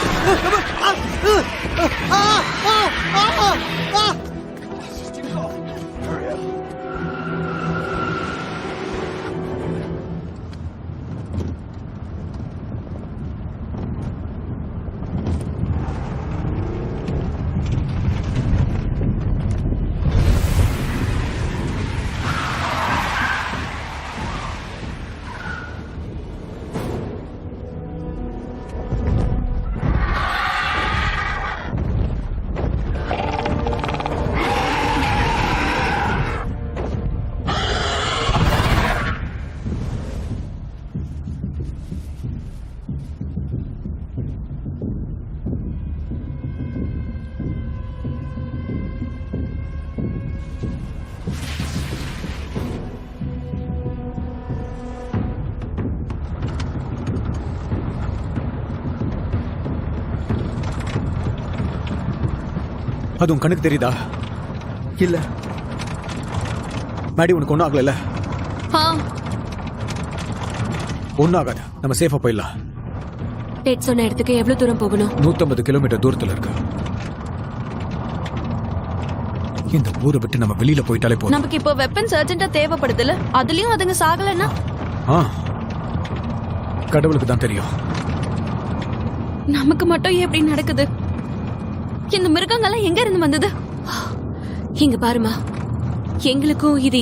அது உன் கண்ணுக்கு தெரியுதா? இல்ல. மேடி, உனக்கு ஒன்றும் ஆகல? ஒன்றும் ஆகாது. நம்ம சேஃபா போயிடலாம். டேட் சொன்ன இடத்துக்கு எவ்வளவு தூரம் போகணும்? 150 கிலோமீட்டர் தூரத்துல இருக்கு. இந்த ஊரை விட்டு நம்ம வெளியில போயிட்டாலே போதும். நமக்கு இப்போ வெப்பன்ஸ் அர்ஜென்ட்டா தேவைப்படுதுல. அதுலயும் அதுங்க சாகலன்னா கடவுளுக்கு தான் தெரியும். நமக்கு மட்டும் ஏன் இப்படி நடக்குது? இந்த மிருகங்கள்லாம் எங்க இருந்து வந்தது? இங்க பாருமா, எங்களுக்கும் இது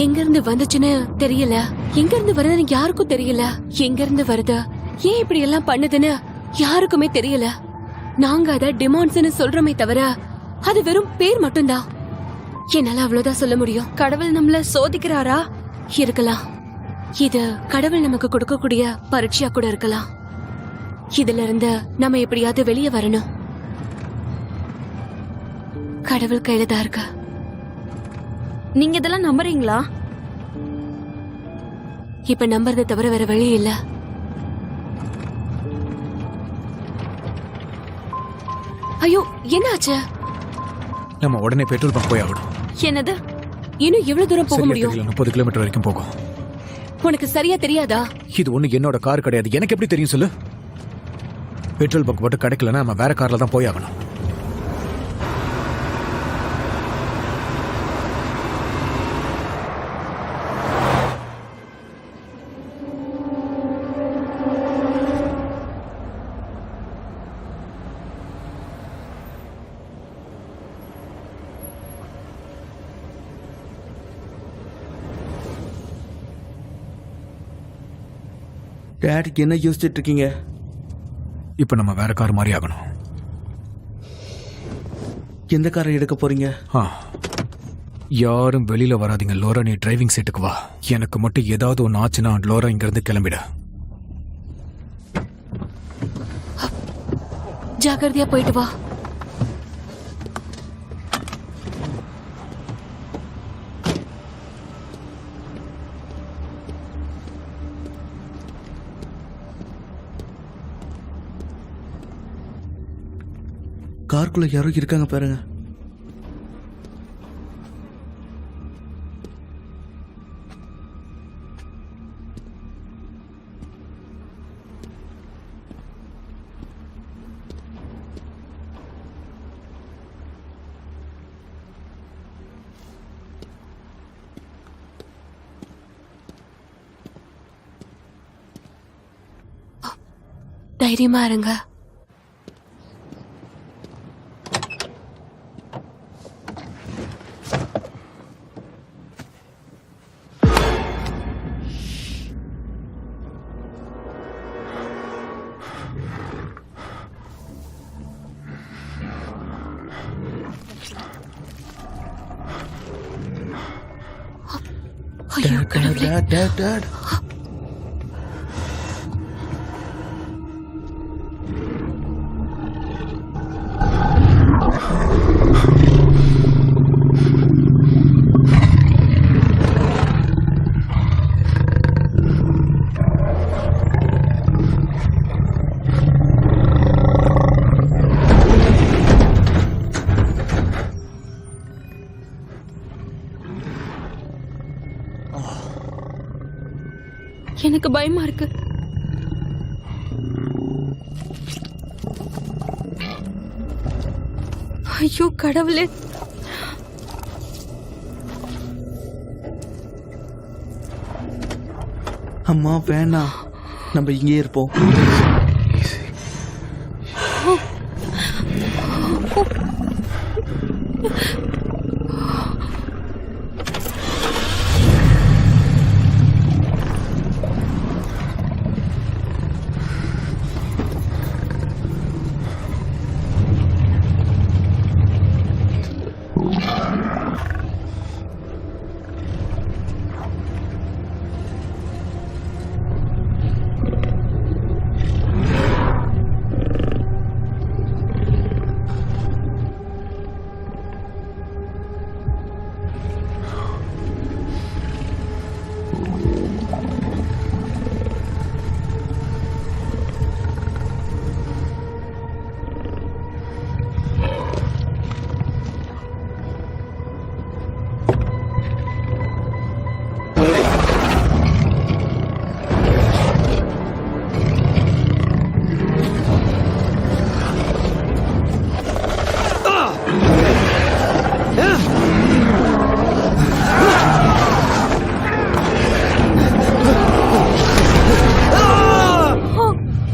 எங்க இருந்து வந்துச்சுன்னு தெரியல. எங்க இருந்து வருதுன்னு யாருக்கும் தெரியல. எங்க இருந்து வருது, ஏன் இப்படி எல்லாம் பண்ணுதுன்னு யாருக்குமே தெரியல. நாங்க அத டிமாண்ட்ஸ்னு சொல்றோமே தவிர அது வெறும் பேர் மட்டும்தான். என்னால அவ்வளவுதான் சொல்ல முடியும். கடவுள் நம்மள சோதிக்கிறாரா? இருக்கலாம். இது கடவுள் நமக்கு கொடுக்கக்கூடிய பரீட்சையா கூட இருக்கலாம். இதுல இருந்து நம்ம எப்படியாவது வெளியே வரணும். கடவுள் கையில தான் இருக்க. நீங்க இதெல்லாம் நம்புறீங்களா? இப்ப நம்புறதை தவிர வேற வழி இல்ல. ஐயோ, என்னாச்சு? நம்ம உடனே பெட்ரோல் பங்க் போய் ஆகணும். என்னது? இன்னும் எவ்வளவு தூரம் போக முடியும்? 30 கிலோமீட்டர் வரைக்கும் போகும். உனக்கு சரியா தெரியாதா? இது ஒண்ணு என்னோட கார் கிடையாது. எனக்கு எப்படி தெரியும் சொல்லு? பெட்ரோல் பங்க் மட்டும் கிடைக்கலன்னா நம்ம வேற கார்ல தான் போய் ஆகணும். டேட் என்ன யோசிச்சுட்டு இருக்கீங்க? இப்ப நம்ம வேற கார் மாதிரி ஆகணும். எந்த காரை எடுக்க போறீங்க? யாரும் வெளியில வராதீங்க. லோரா, நீ டிரைவிங் சீட்டுக்கு வா. எனக்கு மட்டும் ஏதாவது ஒன்று ஆச்சுன்னா லோரா இங்க இருந்து கிளம்பிட. ஜாகிரதையா போயிட்டு வா. காருக்குள்ள யாரோ இருக்காங்க பாருங்க. தைரியமா இருங்க. ஐயோ கடவுளே. டேட் எனக்கு பயமா இருக்கு. ஐயோ கடவுளே. அம்மா வேணாம், நம்ம இங்கே இருப்போம்.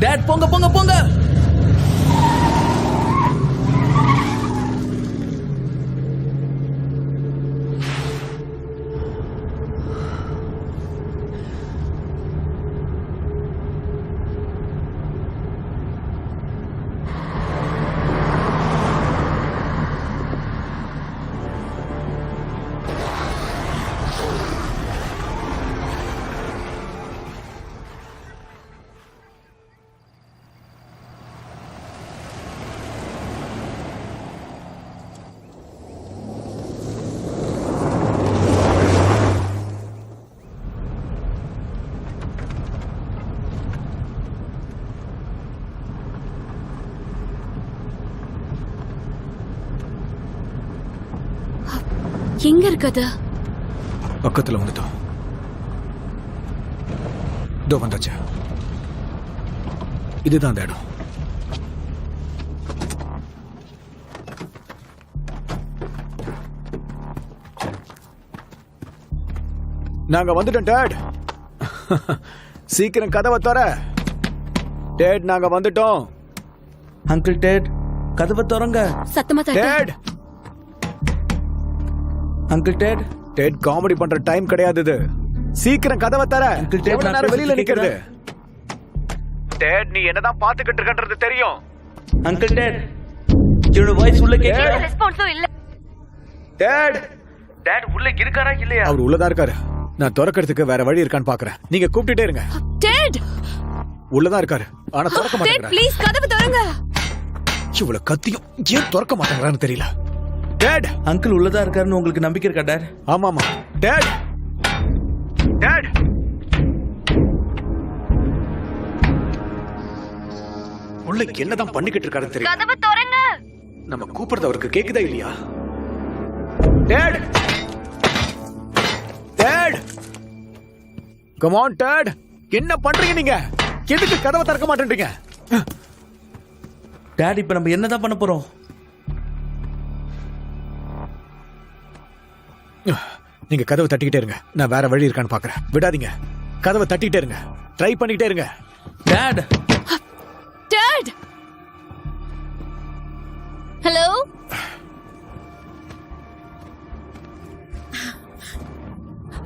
டேட் போங்க போங்க போங்க. எங்க இருக்குது? பக்கத்துல வந்துட்டோம். இதோ வந்தாச்சு. இதுதான் அந்த இடம். நாங்க வந்துட்டோம் டேட். சீக்கிரம் கதவை தர. டேட் நாங்க வந்துட்டோம். அங்கிள் டேட் கதவை திறங்க. சத்தமா date. Uncle date. Date comedy பண்ற டைம் கிடையாது இது. சீக்கிரம் கதவை தர. அங்கிள் டேட் வெளியில நிக்கிறது. டேட் நீ என்னதான் பாத்துக்கிட்டு இருக்கன்றது தெரியும். அங்கிள் டேட், என்னோட வாய்ஸ் உள்ள கேட்கல. ரெஸ்பான்ஸும் இல்ல. டேட் டேட் உள்ள இருக்காரா இல்லையா? அவர் உள்ளதா இருக்காரு. நான் திறக்கிறதுக்கு வேற வழி இருக்கான்னு பாக்குறேன். நீங்க கூப்பிட்டுட்டே இருங்க. டேட் உள்ளதா இருக்காரு ஆனா திறக்க டேட் மாட்டேங்கிறாரு. ப்ளீஸ் கதவு திறங்க. இவ்வளவு கத்தியும் ஏன் திறக்க மாட்டேங்கிறான்னு தெரியல. டேட் அங்கிள் உள்ளதா இருக்காருன்னு உங்களுக்கு நம்பிக்கை இருக்கா டேட்? ஆமாமா டேட் டேட் உள்ள என்னதான் பண்ணிக்கிட்டு இருக்காருன்னு தெரியல. கதவு திறங்க. நம்ம கூப்பிடுறது அவருக்கு கேக்குதா இல்லையா? Date date come on date, என்ன பண்றீங்க நீங்க? எதுக்கு கதவை திறக்க மாட்டேன்றீங்க? டேட் இப்ப நம்ம என்னதான் பண்ண போறோம்? நீங்க கதவை தட்டிக்கிட்டே இருங்க. நான் வேற வழி இருக்கான்னு பாக்குறேன். விடாதீங்க. கதவை தட்டிக்கிட்டே இருங்க. ட்ரை பண்ணிக்கிட்டே இருங்க. டேட் டேட் ஹலோ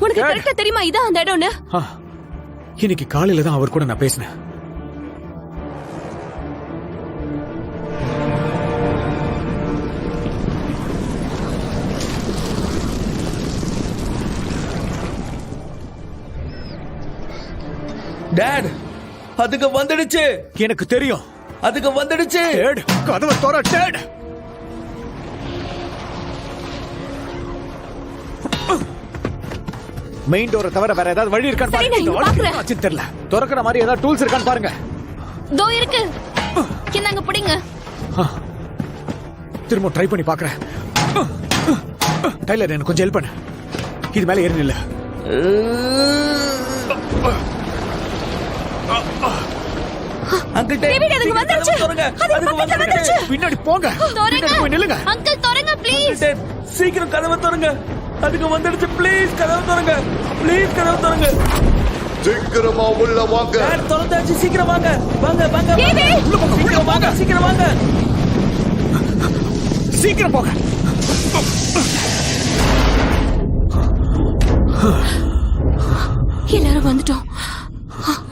உனக்கு Dad. கரெக்டா தெரியுமா இதான் அந்த இடம்னு? இன்னைக்கு காலையில தான் அவர் கூட நான் பேசினேன். டேட் அதுக்கு வந்துடுச்சு. எனக்கு தெரியும். அதுக்கு வந்துடுச்சு. டேட் கதவை திற டேட். மெயின் டோரை தவிர வேற ஏதாவது வழி இருக்கான்னு சரி, நான் இங்க பாக்குறேன். பாருங்க. தெரியல. திறக்கிற மாதிரி ஏதாவது டூல்ஸ் இருக்கான்னு பாருங்க. தோ இருக்கு. இந்தாங்க பிடிங்க. திரும்ப ட்ரை பண்ணி பாக்குறேன். டைலர் எனக்கு கொஞ்சம் ஹெல்ப் பண்ணு. இது மேல ஏறி நில்ல. அங்கிள் டேவிட் அதுக்கு வந்துருச்சு. அதுக்கு பக்கத்துல வந்துருச்சு. பின்னாடி போங்க. பின்னாடி போய் நில்லுங்க. அங்கிள் திறங்க ப்ளீஸ். டேட் சீக்கிரம் கதவை திறங்க. அதுக்கு வந்துடுச்சு. ப்ளீஸ் கதவை திறங்க. ப்ளீஸ் கதவை திறங்க. சீக்கிரமா உள்ள வாங்க. டேட் திறந்தாச்சு. சீக்கிரம் வாங்க. வாங்க வாங்க. டேவிட் சீக்கிரம் வாங்க. சீக்கிரம் வாங்க. சீக்கிரம் போங்க. எல்லாரும் வந்துட்டோம்.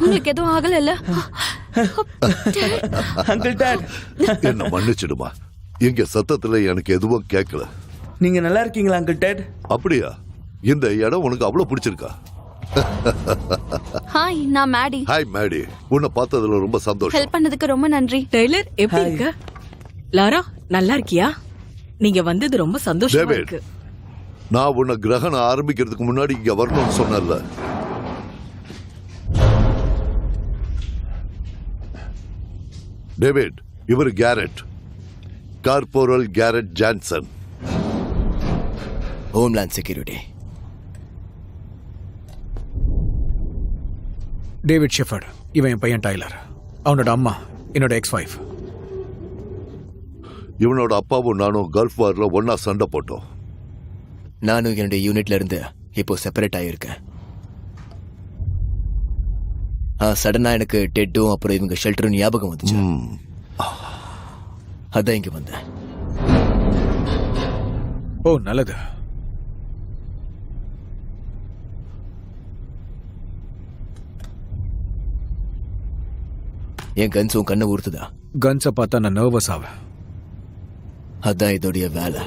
உங்களுக்கு எதுவும் ஆகல இல்ல? அங்கிள் டேட் என்ன மன்னிச்சிடுமா, இங்க சத்தத்துல எனக்கு எதுவும் கேட்கல. நீங்க நல்லா இருக்கீங்களா அங்கிள் டேட்? அப்படியா? இந்த இடம் உனக்கு அவ்வளவு பிடிச்சிருக்கா? ஹாய் நான் மேடி. ஹாய் மேடி, உன்னை பார்த்ததுல ரொம்ப சந்தோஷம். ஹெல்ப் பண்ணதுக்கு ரொம்ப நன்றி. டெய்லர் எப்படி Hi. இருக்க? லாரா நல்லா இருக்கியா? நீங்க வந்தது ரொம்ப சந்தோஷமா டேவிட், இருக்கு. நான் உன்னை கிரகணம் ஆரம்பிக்கிறதுக்கு முன்னாடி இங்க வரணும்னு சொன்னல. டேவிட், இவர் carrot, corporal carrot Johnson. Homeland security. David shepherd. இவன் என் பையன் டைலர். அவனோட அம்மா என்னோட எக்ஸ் வைஃப். இவனோட அப்பாவும் நானும் கல்ஃப் வார்ல ஒன்னா சண்டை போட்டோம். நானும் என்னுடைய யூனிட்ல இருந்து இப்போ செப்பரேட் ஆகியிருக்கேன். சடனா எனக்கு டெட்டும் அப்புறம் இவங்க ஷெல்டரும் ஞாபகம் வந்துச்சு. அதான் இங்க வந்தேன். ஓ நல்லது. என் கன்ஸும் கண்ணை ஊர்த்துதா? கன்ஸை பார்த்தா நான் நர்வஸ் ஆவேன். அதான் இதோடைய வேலை.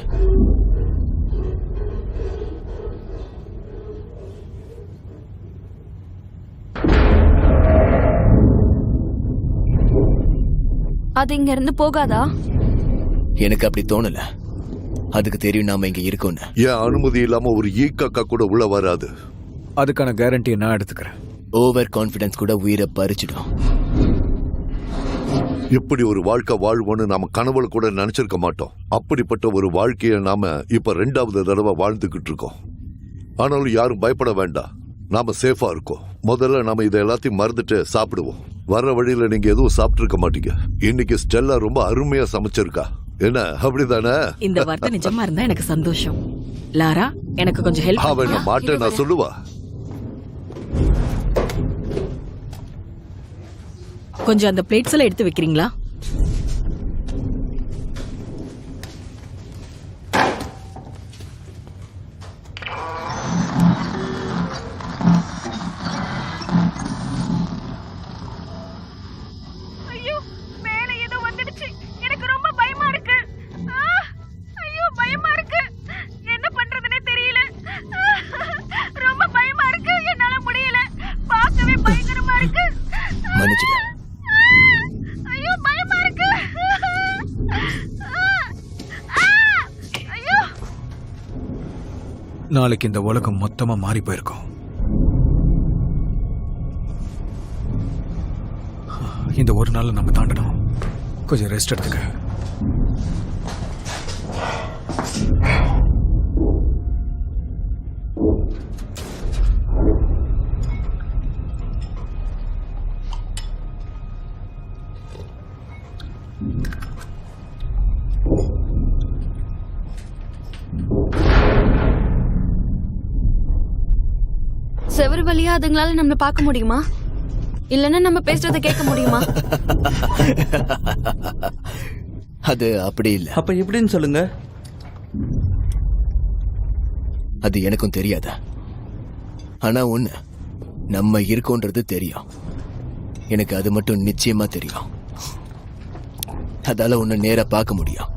அது இங்க இருந்து போகாதா? எனக்கு அப்படி தோணல. அதுக்கு தெரியும் நாம இங்க இருக்கோன்னு. என் அனுமதி இல்லாம ஒரு ஈக்காக்கா கூட உள்ள வராது. அதுக்கான கேரண்டியை நான் எடுத்துக்கிறேன். ஓவர் கான்பிடன்ஸ் கூட உயிரை பறிச்சிடும். இப்படி ஒரு வாழ்க்கை வாழ்வோன்னு நாம கனவுல கூட நினைச்சிருக்க மாட்டோம். அப்படிப்பட்ட ஒரு வாழ்க்கையை நாம இப்ப 2வது தடவை வாழ்ந்துகிட்டு இருக்கோம். ஆனாலும் யாரும் பயப்பட வேண்டாம், நாம சேஃபா இருக்கோம். முதல்ல நாம இதை எல்லாத்தையும் மறந்துட்டு சாப்பிடுவோம். வர்ற வழியில நீங்க எதுவும் சாப்பிட்டு இருக்க மாட்டீங்க. இன்னைக்கு ஸ்டெல்லா ரொம்ப அருமையா சமைச்சிருக்கா. என்ன அப்படிதானே? இந்த வார்த்தை நிஜமா இருந்தா எனக்கு சந்தோஷம். லாரா எனக்கு கொஞ்சம் ஹெல்ப். அவன் மாட்டேன் நான் சொல்லுவா. கொஞ்சம் அந்த பிளேட்ஸ் எல்லாம் எடுத்து வைக்கிறீங்களா? மன்னிச்சிடு. ஐயோ பயமா இருக்கு. ஐயோ நாளைக்கு இந்த உலகம் மொத்தமா மாறி போயிருக்கும். இந்த ஒரு நாள் நம்ம தாண்டணும். கொஞ்சம் ரெஸ்ட் எடுத்துக்க. செவரு வழியா அதுங்களால நம்மள பார்க்க முடியுமா? இல்லன்னா நம்ம பேசுறத கேட்க முடியுமா? அது அப்படி இல்ல. அப்ப எப்படின்னு சொல்லுங்க. அது எனக்கும் தெரியாதா? ஆனா ஒண்ணு, நம்ம இருக்கோன்றது தெரியும். எனக்கு அது மட்டும் நிச்சயமா தெரியும். அதால உன்னை நேரா பார்க்க முடியும்.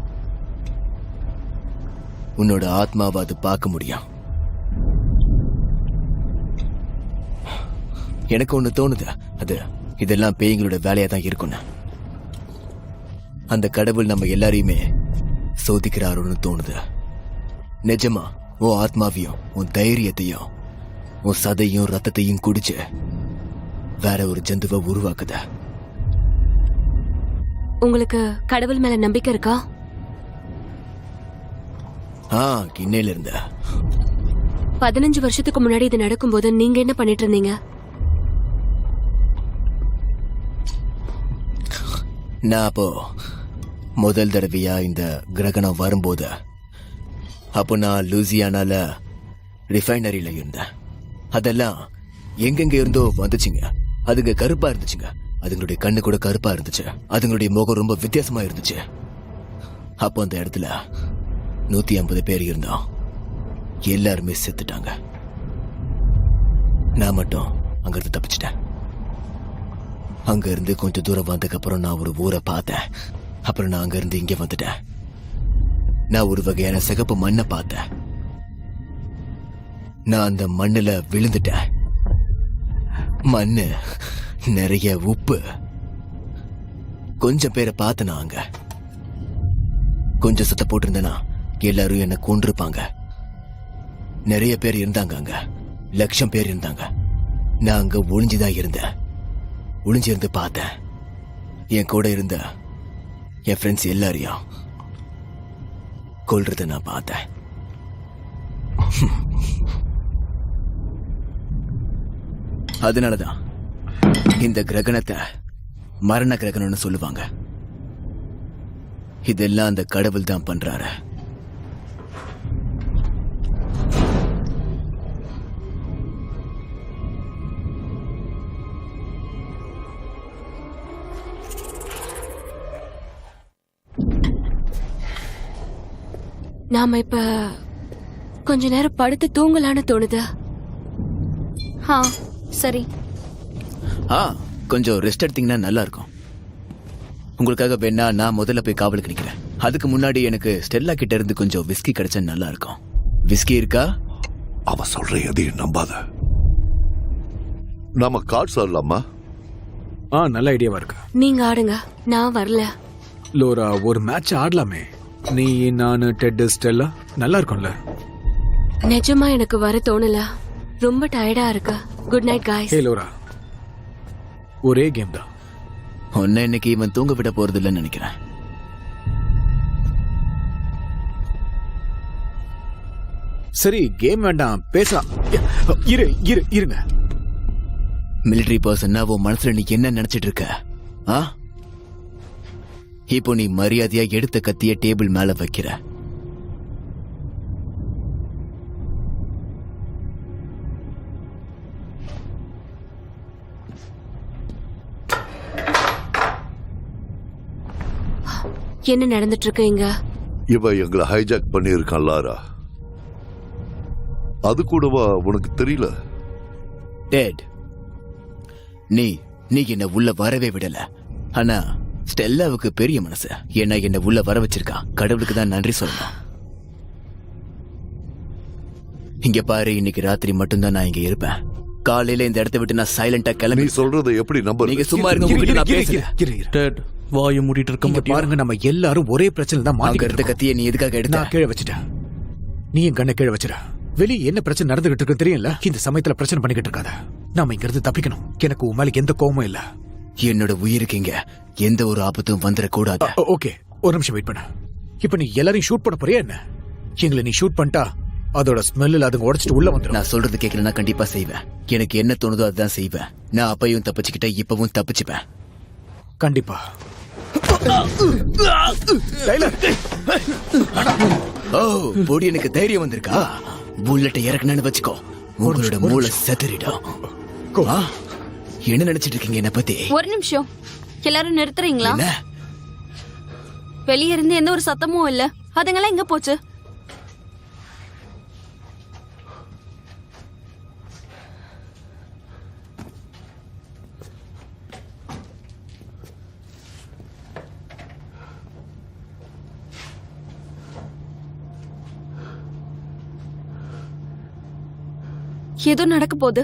உன்னோட ஆத்மாவை அது பார்க்க முடியும். எனக்கு ஒண்ணு தோணுது, அது இதெல்லாம் பேய்களோட வேலையா தான் இருக்கும்னு. அந்த கடவுள் நம்ம எல்லாரையுமே சோதிக்கிறாரோன்னு தோணுது. நிஜமா உன் ஆத்மாவையும் உன் தைரியத்தையும் உன் சதையும் ரத்தத்தையும் குடிச்சு வேற ஒரு ஜந்துவை உருவாக்குத. உங்களுக்கு கடவுள் மேல நம்பிக்கை இருக்கா? கிண்ணையில இருந்த 15 வருஷத்துக்கு முன்னாடி இது நடக்கும்போது நீங்க என்ன பண்ணிட்டு இருந்தீங்க? நான் அப்போ முதல் தடவையா இந்த கிரகணம் வரும்போது அப்போ நான் லூசியானால ரிஃபைனரியில இருந்தேன். அதெல்லாம் எங்கெங்க இருந்தோ வந்துச்சுங்க. அதுங்க கருப்பா இருந்துச்சுங்க. அதுங்களுடைய கண்ணு கூட கருப்பா இருந்துச்சு. அதுங்களுடைய முகம் ரொம்ப வித்தியாசமா இருந்துச்சு. அப்போ அந்த இடத்துல 150 பேர் இருந்தோம். எல்லாருமே செத்துட்டாங்க. நான் மட்டும் அங்கிருந்து தப்பிச்சிட்டேன். அங்க இருந்து கொஞ்சம் தூரம் வந்ததுக்கு அப்புறம் நான் ஒரு ஊரை பார்த்தேன். அப்புறம் நான் அங்க இருந்து இங்க வந்துட்டேன். நான் ஒரு வகையான சிகப்பு மண்ணை பார்த்தேன். நான் அந்த மண்ணுல விழுந்துட்டேன். மண்ணு நிறைய உப்பு. கொஞ்சம் பேரை பார்த்தனா அங்க. கொஞ்சம் சத்த போட்டிருந்தேனா எல்லாரும் என்ன கொன்றிருப்பாங்க. நிறைய பேர் இருந்தாங்க அங்க. 1,00,000 பேர் இருந்தாங்க. நான் அங்க ஒளிஞ்சுதான் இருந்தேன். ஒளிஞ்சிருந்து பார்த்தேன். என் கூட இருந்த என் ஃப்ரெண்ட்ஸ் எல்லாரையும் கொல்றத நான் பார்த்தேன். அதனாலதான் இந்த கிரகணத்தை மரண கிரகணம்னு சொல்லுவாங்க. இதெல்லாம் அந்த கடவுள் தான் பண்றாரு. நாம இப்ப கொஞ்ச நேரம் படுத்து தூங்கலான்னு தோணுது. சரி. கொஞ்சம் ரெஸ்ட் எடுத்தீங்கன்னா நல்லா இருக்கும். உங்களுக்காக வேணா நான் முதல்ல போய் காவலுக்கு நிக்கிறேன். அதுக்கு முன்னாடி எனக்கு ஸ்டெல்லா கிட்ட இருந்து கொஞ்சம் விஸ்கி கிடைச்சா நல்லா இருக்கும். விஸ்கி இருக்கா? அவ சொல்ற எதையும் நம்பாத. நாம கார்ட்ஸ் ஆடலாமா? நல்ல ஐடியாவா இருக்கு. நீங்க ஆடுங்க, நான் வரல. லோரா, ஒரு மேட்ச் ஆடலாமே. நீ, நானு, டெட், ஸ்டெல்லா. நல்லா இருக்கும்ல? நிஜமா எனக்கு வர தோணல. ரொம்ப டயர்டா இருக்கு. Good night guys. Hey Laura, ஒரே கேம் தான். உன்னை இன்னைக்கு இவன் தூங்க விட போறது இல்லைன்னு நினைக்கிறேன். சரி, கேம் வேண்டாம், பேசலாம். இருங்க. மிலிட்டரி பர்சன்னா உன் மனசுல நீ என்ன நினைச்சிட்டு இருக்க? இப்போ நீ மரியாதையா எடுத்த கத்திய டேபிள் மேல வைக்கிற. என்ன நடந்துட்டு இருக்கு இங்க? இவ எங்களை ஹைஜாக் பண்ணியிருக்கான் லாரா. அது கூடவா உனக்கு தெரியல? டேட், நீ என்ன உள்ள வரவே விடல. ஆனா ஸ்டெல்லாவுக்கு பெரிய மனசு. ஏன்னா என்ன உள்ள வர வச்சிருக்கான். கடவுளுக்கு தான் நன்றி சொல்லணும். இங்க பாரு, இன்னைக்கு ராத்திரி மட்டும்தான் நான் இங்க இருப்பேன். காலையில இந்த இடத்தை விட்டு நான் சைலண்டா கிளம்பி. நீ சொல்றதை எப்படி நம்ப? நீங்க சும்மா இருங்க, உங்ககிட்ட நான் பேசுறேன். டேட் வாயை மூடிட்டு இருக்க இங்க மாட்டியா? பாருங்க, நம்ம எல்லாரும் ஒரே பிரச்சனை தான் அங்க மாட்டிக்கிட்டு இருந்த இருக்கோம். கத்தியை நீ எதுக்காக எடுத்த? நான் கீழே வச்சுட்டேன். நீ என் கண்ணை கீழே வச்சிட. வெளியே என்ன பிரச்சனை நடந்துகிட்டு இருக்கு தெரியல. இந்த சமயத்துல பிரச்சனை பண்ணிக்கிட்டு இருக்காத. நாம இங்க இருந்து தப்பிக்கணும். எனக்கு உன் மேல எந்த கோவமும் இல்ல. என்னோட உயிருக்கு இங்க எந்த ஒரு ஆபத்தும் வந்துடக்கூடாது. ஓகே, ஒரு நிமிஷம் வெயிட் பண்ண. இப்ப நீ எல்லாரையும் ஷூட் பண்ண போறியா என்ன? எங்களை நீ ஷூட் பண்ணிட்டா அதோட ஸ்மெல்ல அதுங்க உடைச்சிட்டு உள்ள வந்துடும். நான் சொல்றது கேட்கலன்னா கண்டிப்பா செய்வேன். எனக்கு என்ன தோணுதோ அதுதான் செய்வேன். நான் அப்பையும் தப்பிச்சுக்கிட்டேன், இப்பவும் தப்பிச்சுப்பேன். கண்டிப்பா. டைலர், ஓ பொடி, எனக்கு தைரியம் வந்திருக்கா? புல்லட்டை இறக்குனேன்னு வச்சுக்கோ, உங்களோட மூளை செத்துறிடும். ஆ, என்ன நினைச்சிட்டு இருக்கீங்க என்ன பத்தி? ஒரு நிமிஷம், எல்லாரும் நிறுத்துறீங்களா? என்ன? வெளியே இருந்து எந்த ஒரு சத்தமும் இல்ல. அதுங்கெல்லாம் எங்க போச்சு? ஏதோ நடக்க போகுது.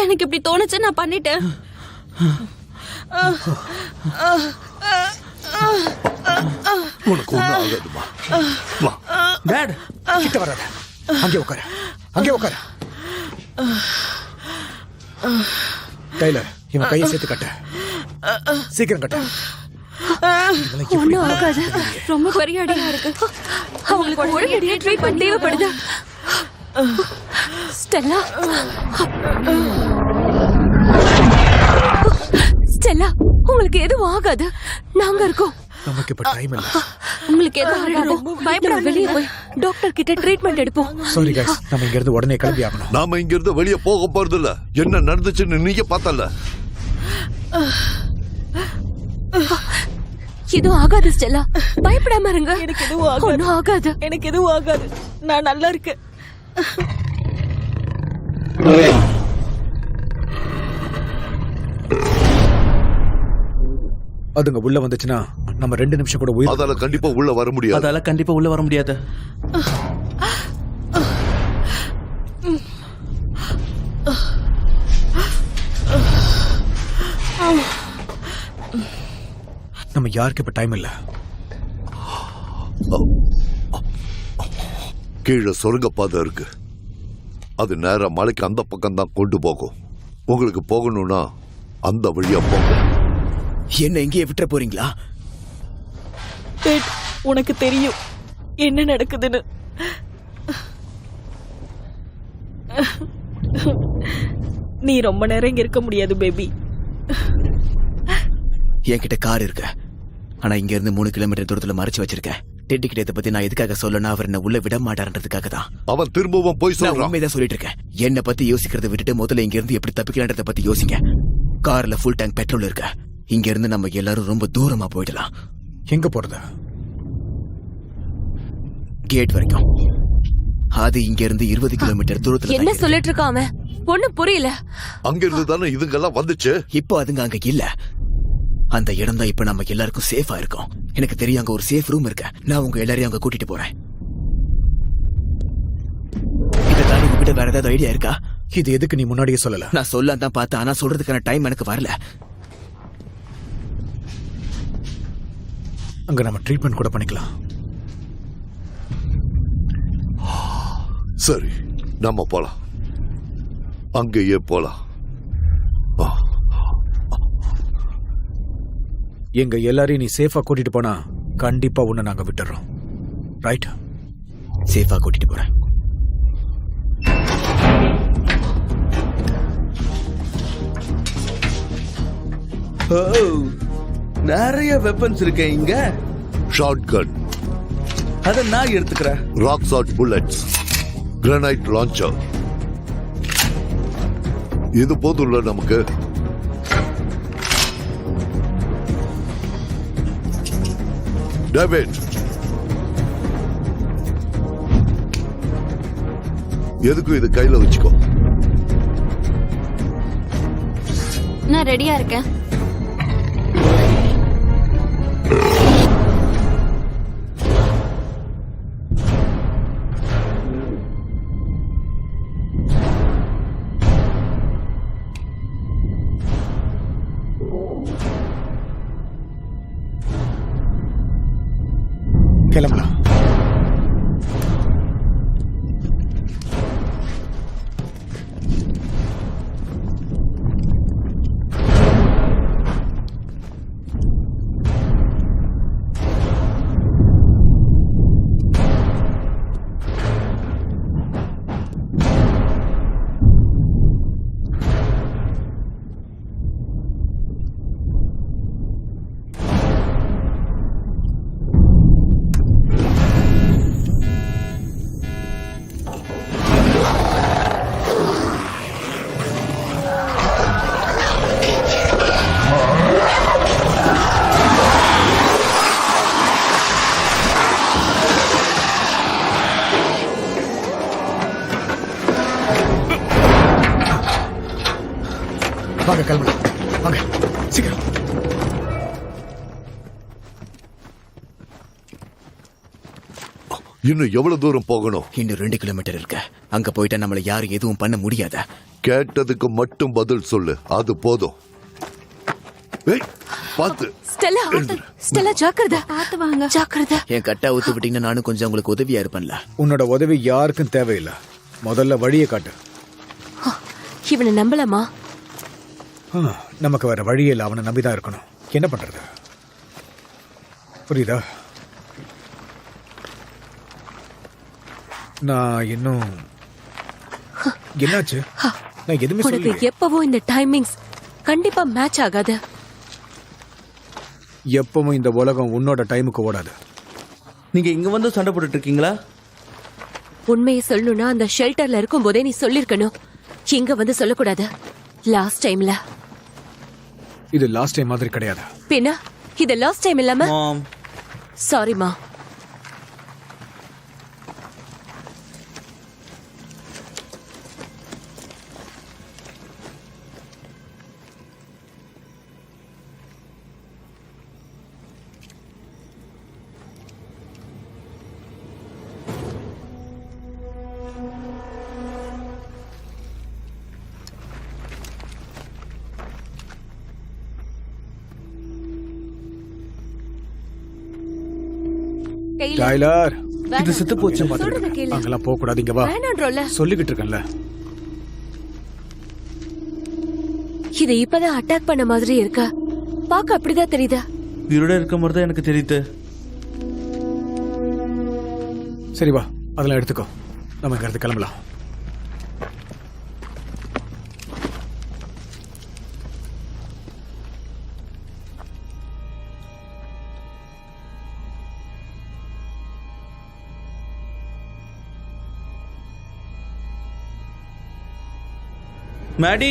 எனக்கு இப்படி தோணுச்சு, நான் பண்ணிட்டேன். உனக்கு ஒண்ணும் ஆகாதுமா. வா. டாட், கிட்ட வராத. அங்கே உட்கார, அங்கே உட்கார. டைலர், இவன் கையை சேர்த்து கட்ட. சீக்கிரம் கட்ட. ஒண்ணும் ஆகாது. ரொம்ப பெரிய அடியா இருக்கு. அவங்களுக்கு உடனடியாக ட்ரீட்மெண்ட் தேவைப்படுது. ஸ்டெல்லா, ஸ்டெல்லா, உங்களுக்கு எதுவும் ஆகாது. நாங்க இருக்கோம். நமக்கு இப்ப டைம் இல்ல. உங்களுக்கு எதுவும் ஆகாது. பயப்படாம வெளியே போய் டாக்டர் கிட்ட ட்ரீட்மெண்ட் எடுப்போம். சாரி கைஸ், நம்ம இங்க இருந்து உடனே கிளம்பி ஆகணும். நாம இங்க இருந்து வெளியே போக போறது இல்ல. என்ன நடந்துச்சுன்னு நீங்க பார்த்தல. எதுவும் ஆகாது ஸ்டெல்லா, பயப்படாம இருங்க. எனக்கு எதுவும் ஆகாது. ஒண்ணும் ஆகாது. எனக்கு எதுவும் ஆகாது. நான் நல்லா இருக்கேன். அதுங்க உள்ள வந்துச்சுன்னா நம்ம 2 நிமிஷம் கூட உயிர். அதால கண்டிப்பா உள்ள வர முடியாது. அதால கண்டிப்பா உள்ள வர முடியாது. நம்ம யாருக்கு இப்ப டைம் இல்ல. கீழே சுரங்கப்பாதை இருக்கு. அது நேரா மலைக்கு அந்த பக்கம் தான் கொண்டு போகும். உங்களுக்கு போகணும்னா அந்த வழியா போங்க. என்ன இங்கேயே விட்டுற போறீங்களா? டேட், உனக்கு தெரியும் என்ன நடக்குதுன்னு. நீ ரொம்ப நேரம் இங்க இருக்க முடியாது பேபி. என்கிட்ட கார் இருக்கு, ஆனா இங்க இருந்து 3 கிலோமீட்டர் தூரத்துல மறைச்சு வச்சிருக்கேன். டெட்டி கிட்ட இதை பத்தி நான் எதுக்காக சொல்லணும், அவர் என்ன உள்ள விட மாட்டாருன்றதுக்காக தான். அவன் திரும்பவும் போய் நான் சொல்றான். உண்மைதான் சொல்லிட்டு இருக்கேன். என்ன பத்தி யோசிக்கிறத விட்டுட்டு முதல்ல இங்க இருந்து எப்படி தப்பிக்கலான்றத பத்தி யோசிங்க. கார்ல ஃபுல் டேங்க் பெட்ரோல் இருக்கு. இங்க இருந்து நம்ம எல்லாரும் ரொம்ப தூரமா போயிடலாம். எங்க போறது? கேட் வரைக்கும். அது இங்க இருந்து 20 கிலோமீட்டர் தூரத்துல. என்ன சொல்லிட்டு இருக்கான் அவன்? ஒண்ணும் புரியல. அங்க இருந்து தானே இதுங்கெல்லாம் வந்துச்சு. இப்போ அதுங்க அங்க இல்ல. அந்த இடம் தான் இப்ப நம்ம எல்லாருக்கும் சேஃபா இருக்கும். எனக்கு தெரியும் அங்க ஒரு சேஃப் ரூம் இருக்கு. நான் உங்க எல்லாரையும் அங்க கூட்டிட்டு போறேன். இதை தாண்டி உங்ககிட்ட வேற ஏதாவது ஐடியா இருக்கா? இது எதுக்கு நீ முன்னாடியே சொல்லல? நான் சொல்ல தான் பார்த்தேன், ஆனா சொல்றதுக்கான டைம் எனக்கு வரல. அங்க நம்ம ட்ரீட்மெண்ட் கூட பண்ணிக்கலாம். சரி, நம்ம போலாம். அங்கேயே போலாம். எங்க எல்லாரையும் நீ சேஃபா கூட்டிட்டு போனா கண்டிப்பா உன்னை நாங்க விட்டுறோம். ரைட்? சேஃபா கூட்டிட்டு போறேன். நிறைய வெப்பன்ஸ் இருக்கு இங்க. ஷார்ட் கன், அத நான் எடுத்துக்கிறேன். Rock shot bullets, grenade launcher. இது போதும்ல நமக்கு. டேவிட், எதுக்கும் இது கையில வச்சுக்கோ. நான் ரெடியா இருக்கேன். கிளம்பலாம். வாங்க கிளம்பலாம். வாங்க சீக்கிரம். இன்னும் எவ்வளவு தூரம் போகணும்? இன்னும் 2 கிலோமீட்டர் இருக்கு. அங்க போயிட்டா நம்மள யாரும் எதுவும் பண்ண முடியாத. கேட்டதுக்கு மட்டும் பதில் சொல்லு, அது போதும். ஏய், பாத்து. ஸ்டெல்லா, ஸ்டெல்லா ஜாக்கிரதை. பார்த்து வாங்க. ஜாக்கிரதை. என் கட்டா ஊத்து விட்டீங்கன்னா நானும் கொஞ்சம் உங்களுக்கு உதவியா இருப்பேன்ல. உன்னோட உதவி யாருக்கும் தேவையில்லை. முதல்ல வழியை காட்டு. இவனை நம்பலாமா? நமக்கு வேற வழியே இல்லை. அவனை நம்பிதான் இருக்கணும். என்ன பண்றது? புரியுதா? நான் இன்னும் என்னாச்சு? நான் எதுவுமே உனக்கு சொல்லல. எப்பவும் இந்த டைமிங்ஸ் கண்டிப்பா மேட்ச் ஆகாது. எப்பவும் இந்த உலகம் உன்னோட டைமுக்கு ஓடாது. நீங்க இங்க வந்து சண்டை போட்டுட்டு இருக்கீங்களா? உண்மையை சொல்லணும்னா அந்த ஷெல்டர்ல இருக்கும் போதே நீ சொல்லிருக்கணும். இங்க வந்து சொல்லக்கூடாது. லாஸ்ட் டைம்ல. இது லாஸ்ட் டைம் மாதிரி கிடையாது. பின்ன இது லாஸ்ட் டைம் இல்லாம? மாம், சாரிமா. டைலர், இது செத்து போச்சு. அங்கெல்லாம் போக கூடாது. இங்க வா. வேணான்றோல. சொல்லிக்கிட்டு இருக்கேன்ல. இது இப்பதான் அட்டாக் பண்ண மாதிரி இருக்கா? பாக்க அப்படிதான் தெரியுதா? உயிரோட இருக்க மாதிரி தான் எனக்கு தெரியுது. சரி வா, அதெல்லாம் எடுத்துக்கோ. நம்ம இங்க இருந்து கிளம்பலாம். மேடி,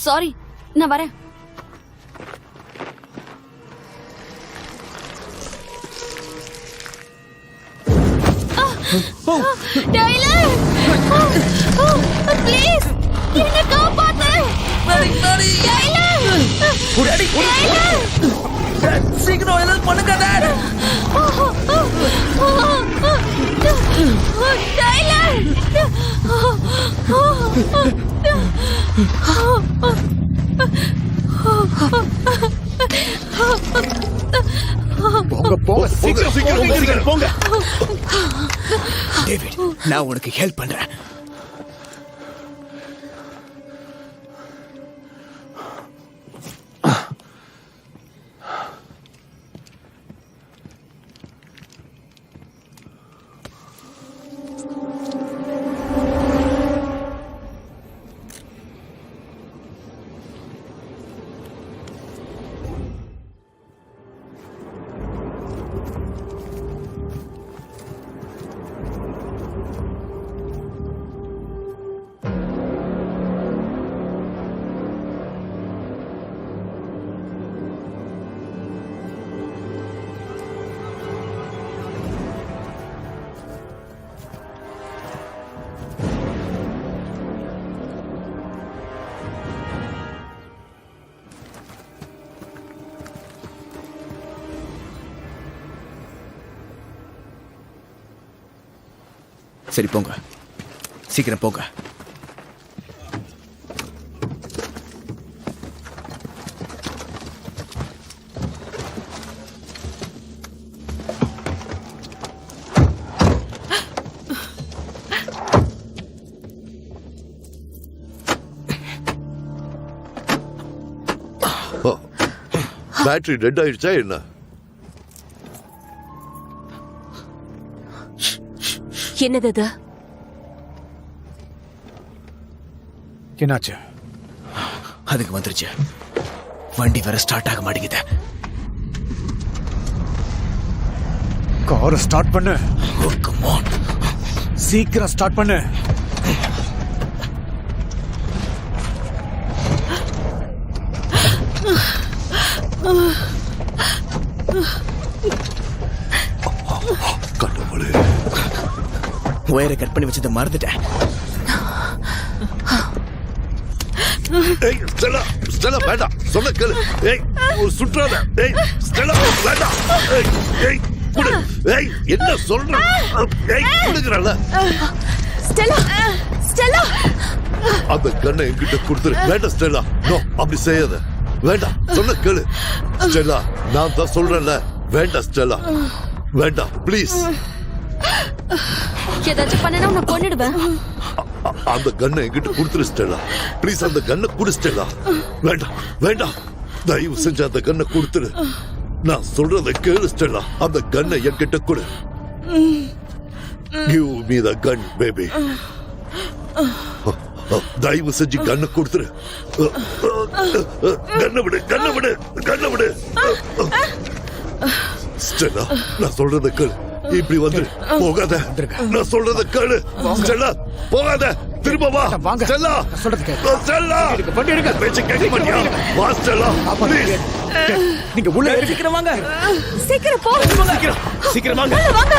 சாரி, நான் வரேன். டைலர், ப்ளீஸ் என்ன காப்பாத்து. சீக்கிரம் எல்லாம் பண்ணுங்க. போங்க போங்க, சீக்கிரம் போங்க. டேவிட், நான் உனக்கு ஹெல்ப் பண்றேன். சரி போங்க, சீக்கிரம் போங்க. பேட்டரி டெட் ஆயிடுச்சா என்ன? என்னது அது? என்னாச்சு? அதுக்கு வந்துருச்சு. வண்டி வேற ஸ்டார்ட் ஆக மாட்டேங்குது. காரை ஸ்டார்ட் பண்ணு. Oh, come on. சீக்கிரம் ஸ்டார்ட் பண்ணு. கடவுளே, ஒயரை கட் பண்ணி வச்சதை மறந்துட்டேன். ஏய் ஸ்டெல்லா, ஸ்டெல்லா வேண்டாம், சொன்ன கேளு. ஏய் சுற்றாத. ஏய் ஸ்டெல்லா வேண்டாம். ஏய் ஏய் குடு. ஏய் என்ன சொல்ற? ஏய் குடுங்கறல. ஸ்டெல்லா, ஸ்டெல்லா, அந்த கண்ணை என்கிட்ட கொடுத்துரு. வேண்டாம் ஸ்டெல்லா, நோ, அப்படி செய்யாத. வேண்டாம், சொன்ன கேளு. ஸ்டெல்லா, நான் தான் சொல்றேன்ல. வேண்டாம் ஸ்டெல்லா, வேண்டாம் ப்ளீஸ். ஏதாச்சும் பண்ணனா உன்னை கொன்னுடுவேன். அந்த கண்ணை என்கிட்ட கொடுத்துரு ஸ்டெல்லா, ப்ளீஸ். அந்த கண்ணை கொடு ஸ்டெல்லா. வேண்டாம் வேண்டாம், தயவு செஞ்சு அந்த கண்ணை கொடுத்துரு. நான் சொல்றத கேளு ஸ்டெல்லா. அந்த கண்ணை என்கிட்ட கொடு. Give me the gun, baby. தயவு செஞ்சு கண்ணை கொடுத்துரு. கண்ணை விடு, கண்ணை விடு, கண்ணை விடு. ஸ்டெல்லா, நான் சொல்றத கேளு. இப்படி வந்து போகாத. நான் சொல்றத கேளு ஸ்டெல்லா. போகாத, திரும்ப வா. வாங்க. ஸ்டெல்லா, சொல்றது கேளு. ஸ்டெல்லா, வண்டி எடுக்க. பேச்ச கேட்க மாட்டியா? வா ஸ்டெல்லா, ப்ளீஸ். நீங்க உள்ள ஏறி சீக்கிரம் வாங்க. சீக்கிரம் போ. சீக்கிரம் வாங்க. வாங்க.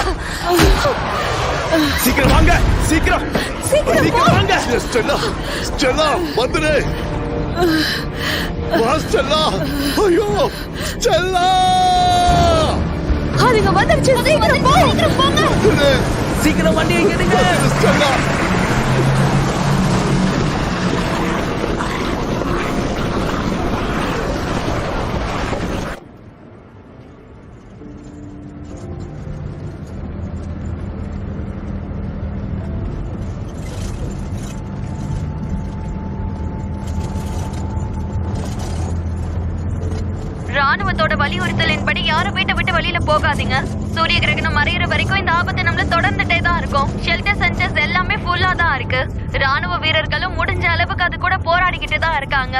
சீக்கிரம் வாங்க. சீக்கிரம். சீக்கிரம் வாங்க. ஸ்டெல்லா, ஸ்டெல்லா வந்துரு. வா ஸ்டெல்லா. ஐயோ ஸ்டெல்லா. அதுங்க வந்துருச்சு. சீக்கிரம் போ. சீக்கிரம் போங்க. சீக்கிரம் வண்டி எடுங்க. ஸ்டெல்லா. ராணுவத்தோட வலியுறுத்தலின்படி யாரும் வீட்டை விட்டு வெளியில போகாதீங்க. சூரிய கிரகணம் மறையிற வரைக்கும் இந்த ஆபத்து நம்மள தொடர்ந்துட்டே தான் இருக்கும். ஷெல்டர் சென்டர்ஸ் எல்லாமே ஃபுல்லா தான் இருக்கு. ராணுவ வீரர்களும் முடிஞ்ச அளவுக்கு அது கூட போராடிக்கிட்டு தான் இருக்காங்க.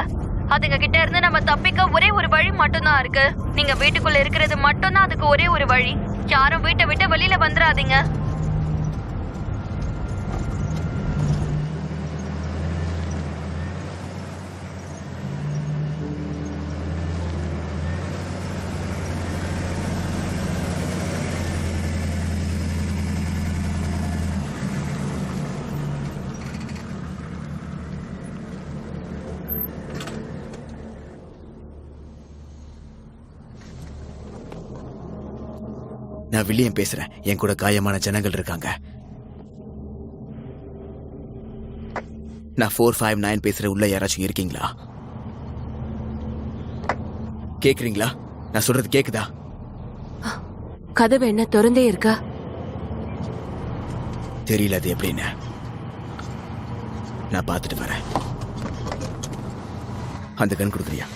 அதுங்க கிட்ட இருந்து நம்ம தப்பிக்க ஒரே ஒரு வழி மட்டும்தான் இருக்கு. நீங்க வீட்டுக்குள்ள இருக்கிறது மட்டும்தான் அதுக்கு ஒரே ஒரு வழி. யாரும் வீட்டை விட்டு வெளியில வந்துடாதீங்க. நான் வில்லியம் பேசுறேன். என் கூட காயமான ஜனங்கள் இருக்காங்க. நான் 459 பேசுற. உள்ள யாராச்சும் இருக்கீங்களா? கேக்குறீங்களா? நான் சொல்றது கேக்குதா? கதவு என்ன திறந்தே இருக்கா? தெரியல அது எப்படின்னு. நான் பார்த்துட்டு வரேன். அந்த கண் கொடுக்குறியா?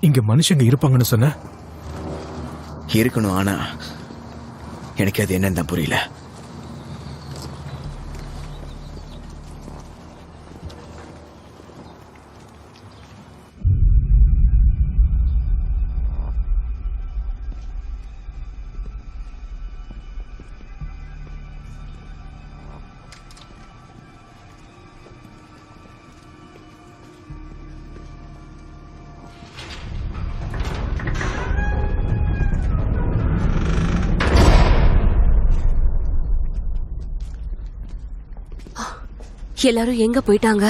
இங்க மனுஷங்க இருப்பாங்கன்னு சொன்ன? இருக்கணும். ஆனா எனக்கு அது என்னன்னு தான் புரியல. எல்லாரும் எங்க போயிட்டாங்க?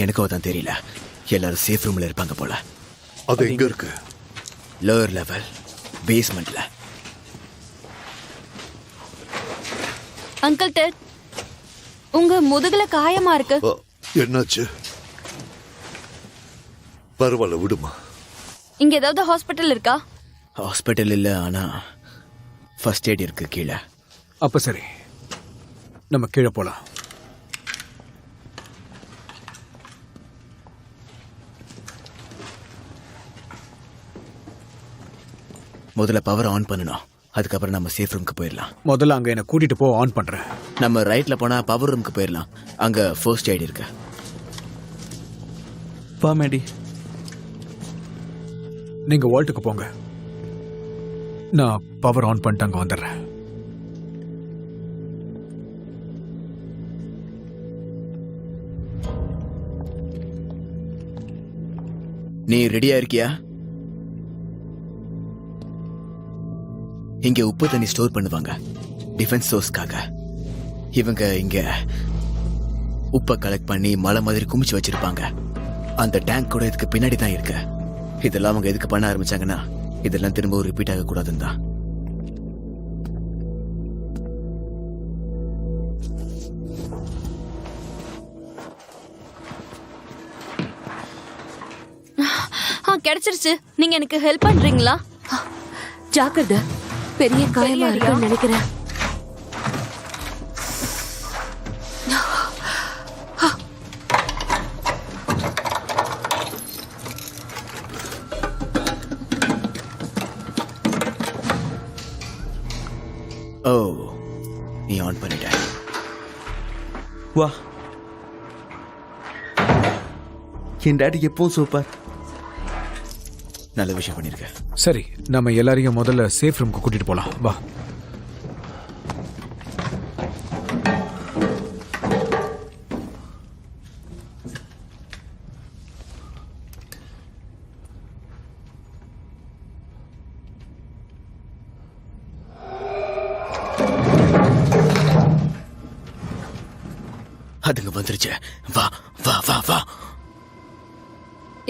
எனக்கும் அதான் தெரியல. எல்லாரும் சேஃப் ரூம்ல இருப்பாங்க போல. அது எங்க இருக்கு? லோயர் லெவல் பேஸ்மெண்ட்ல. அங்கிள் டெட், உங்க முதுகுல காயமா இருக்கு. என்னாச்சு? பரவாயில்ல, விடுமா. இங்க ஏதாவது ஹாஸ்பிட்டல் இருக்கா? ஹாஸ்பிட்டல் இல்ல, ஆனா ஃபர்ஸ்ட் எய்ட் இருக்கு கீழே. அப்ப சரி, நம்ம கீழே போலாம். முதல்ல பவர் ஆன் பண்ணணும். அதுக்கப்புறம் நம்ம சேஃப் ரூமுக்கு போயிடலாம். முதல்ல அங்க என்ன கூட்டிட்டு போ, ஆன் பண்றேன். நம்ம ரைட்ல போனா பவர் ரூமுக்கு போயிடலாம். அங்க ஃபர்ஸ்ட் எய்ட் இருக்கு. வா மேடி. நீங்க வால்ட்டுக்கு போங்க, நான் பவர் ஆன் பண்ணிட்டு அங்க வந்துடுறேன். நீ ரெடியா இருக்கியா? இங்க உப்பு தண்ணி ஸ்டோர் பண்ணுவாங்க, டிஃபென்ஸ் சோர்ஸ்க்காக. இவங்க இங்க உப்பை கலெக்ட் பண்ணி மலை மாதிரி குமிச்சு வச்சிருப்பாங்க. அந்த டேங்க் கூட இதுக்கு பின்னாடி தான் இருக்கு. இதெல்லாம் அவங்க எதுக்கு பண்ண ஆரம்பிச்சாங்கன்னா, இதெல்லாம் திரும்ப ரிப்பீட் ஆக கூடாதுன்னு தான். கிடைச்சிருச்சு. நீங்க எனக்கு ஹெல்ப் பண்றீங்களா? ஜாக்கிரதை, பெரிய காயமா இருக்குன்னு நினைக்கிறேன். ஓ, நீ ஆன் பண்ணிட்ட. வா. என் டாடி எப்பவும் சூப்பர். நல்ல விஷயம் பண்ணிருக்க. சரி, நம்ம எல்லாரையும் முதல்ல சேஃப் ரூமுக்கு கூட்டிட்டு போலாம். வா. அதுங்க வந்துருச்சு. வா வா வா வா.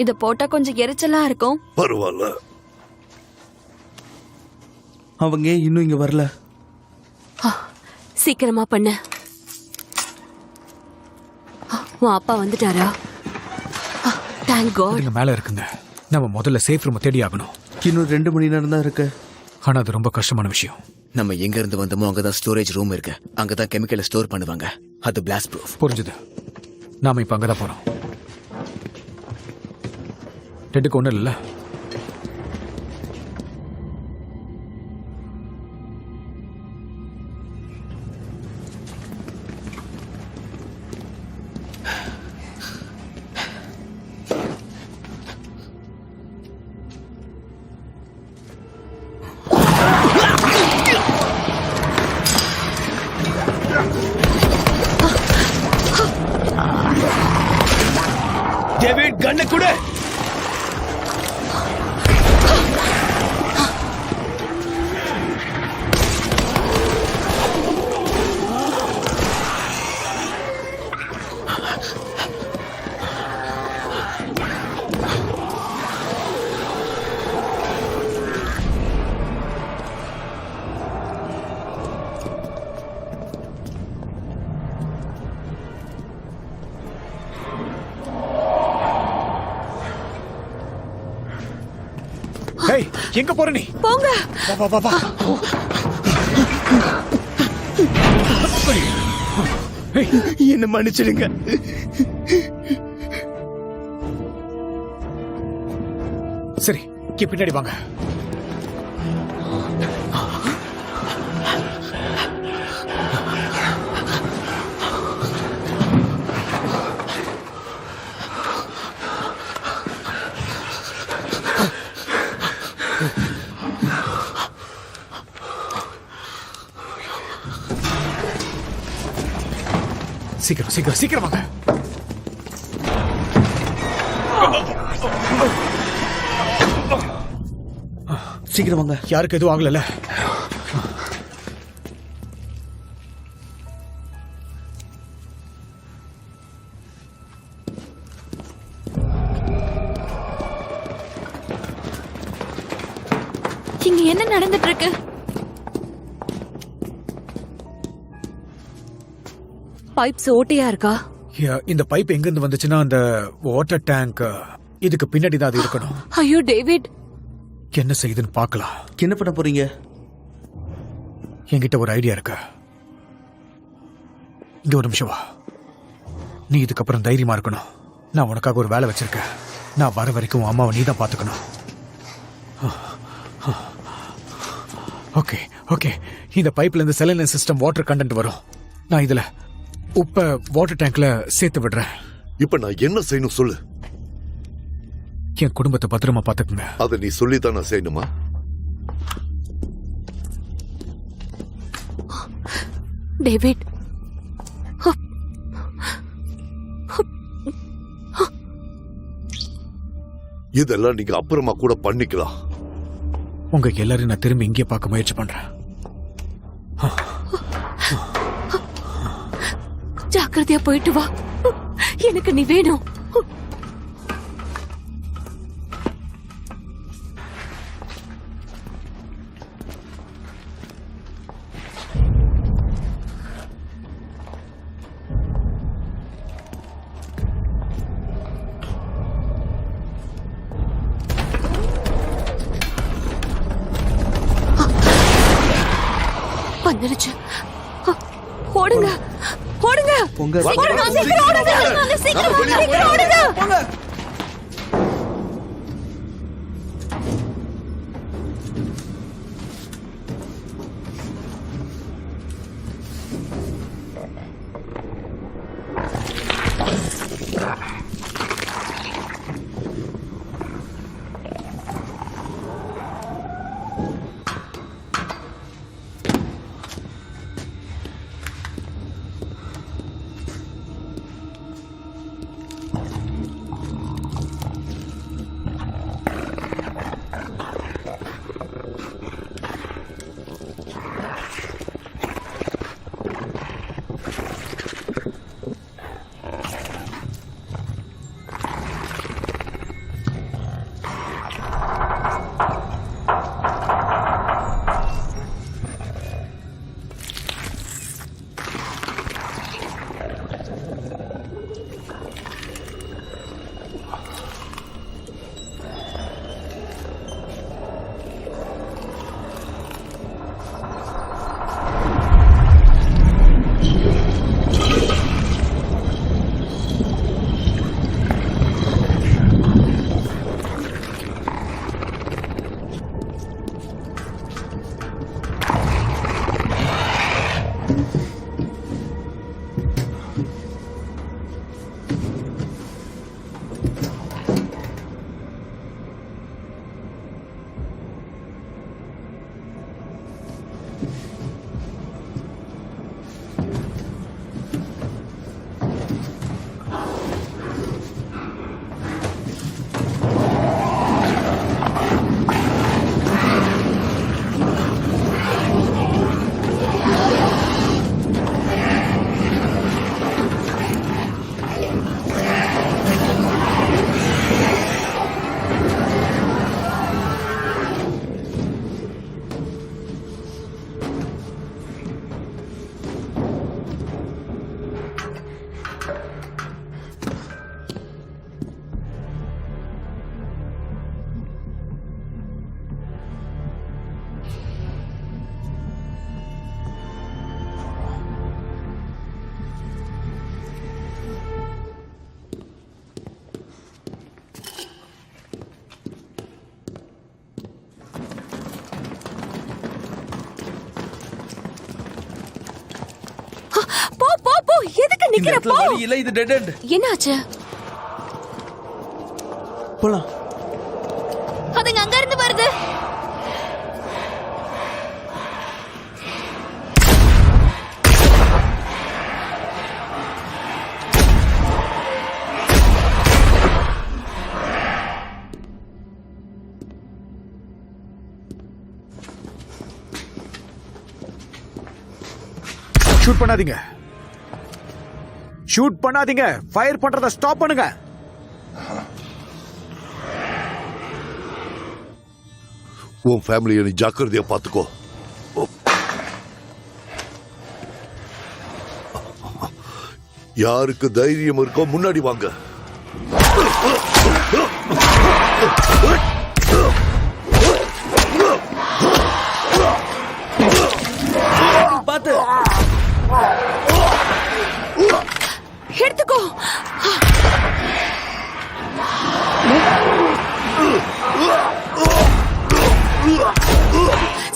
இத போட்டா கொஞ்சம் எரிச்சலா இருக்கும். பரவாயில்ல. அவங்க இன்னும் இங்க வரல. சீக்கிரமா பண்ண. உன் அப்பா வந்துட்டாரா? Thank God. அதுங்க மேல இருக்குங்க. நம்ம முதல்ல சேஃப் ரூம் தேடி ஆகணும். இன்னும் 2 மணி நேரம் தான் இருக்கு. ஆனா அது ரொம்ப கஷ்டமான விஷயம். நம்ம எங்க இருந்து வந்தோமோ அங்கதான் ஸ்டோரேஜ் ரூம் இருக்கு. அங்கதான் கெமிக்கலை ஸ்டோர் பண்ணுவாங்க. அது பிளாஸ்ட் ப்ரூஃப். புரிஞ்சுது. நாம இப்ப அங்கதான் போறோம். டெட்டுக்கு ஒண்ணும் இல்ல. டேவிட், கண்ணை கொடு. ஹேய், எங்க போற நீ? போங்க. வா வா வா வா. ஹேய், என்ன மன்னிச்சிடுங்க. சரி, இங்க பின்னாடி வாங்க. சீக்கிரம் சீக்கிரம் சீக்கிரம் வாங்க. சீக்கிரம் வாங்க. யாருக்கு எதுவும் ஆகல? இங்க என்ன நடந்துட்டு இருக்கு? பைப்ஸ் ஓட்டையா இருக்கா? இந்த பைப் எங்க இருந்து வந்துச்சுன்னா அந்த வாட்டர் டேங்க் இதுக்கு பின்னாடி தான் அது இருக்கணும். ஐயோ டேவிட், என்ன செய்யுதுன்னு பார்க்கலாம். என்ன பண்ண போறீங்க? என்கிட்ட ஒரு ஐடியா இருக்கு. இங்க ஒரு நிமிஷம் வா. நீ இதுக்கப்புறம் தைரியமா இருக்கணும். நான் உனக்காக ஒரு வேலை வச்சிருக்கேன். நான் வர வரைக்கும் உன் அம்மாவை நீ தான் பாத்துக்கணும். Okay okay. இந்த பைப்ல இருந்து செலின் சிஸ்டம் வாட்டர் கண்டென்ட் வரும். நான் இதுல உப்ப வாட்டர் டேங்க்ல சேர்த்து விடுறேன். இப்ப நான் என்ன செய்யணும் சொல்லு. என் குடும்பத்தை பத்திரமா பாத்துக்குங்க. அதை நீ சொல்லித்தான் நான் செய்யணுமா? டேவிட், இதெல்லாம் நீங்க அப்புறமா கூட பண்ணிக்கலாம். உங்க எல்லாரும் நான் திரும்பி இங்கே பார்க்க முயற்சி பண்றேன். ஜாக்கிரதையா போயிட்டு வா. எனக்கு நீ வேணும். வந்துருச்சு. ஓடுங்க ஓடுங்க. உங்க சீக்கிரம் சீக்கிரம் ஓடுங்க. சீக்கிரம் சீக்கிரம் ஓடுங்க. போ போ போ. எதுக்கு நிக்கிற? போ. இல்ல இது டெட் எண்ட். என்னாச்சு? போலாம். அதுங்க அங்க இருந்து வருது. ஷூட் பண்ணாதீங்க, ஷூட் பண்ணாதீங்க, ஃபயர் பண்றத ஸ்டாப் பண்ணுங்க. உன் ஃபேமிலியை நீ ஜாக்கிரதையா பாத்துக்கோ. யாருக்கு தைரியம் இருக்கோ முன்னாடி வாங்க. பாத்து எடுத்துக்கோ.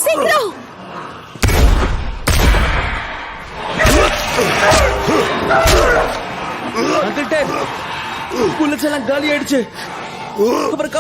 சீக்கிரம். புல்லட்ஸ் எல்லாம் காலி ஆயிடுச்சு. அப்புறம்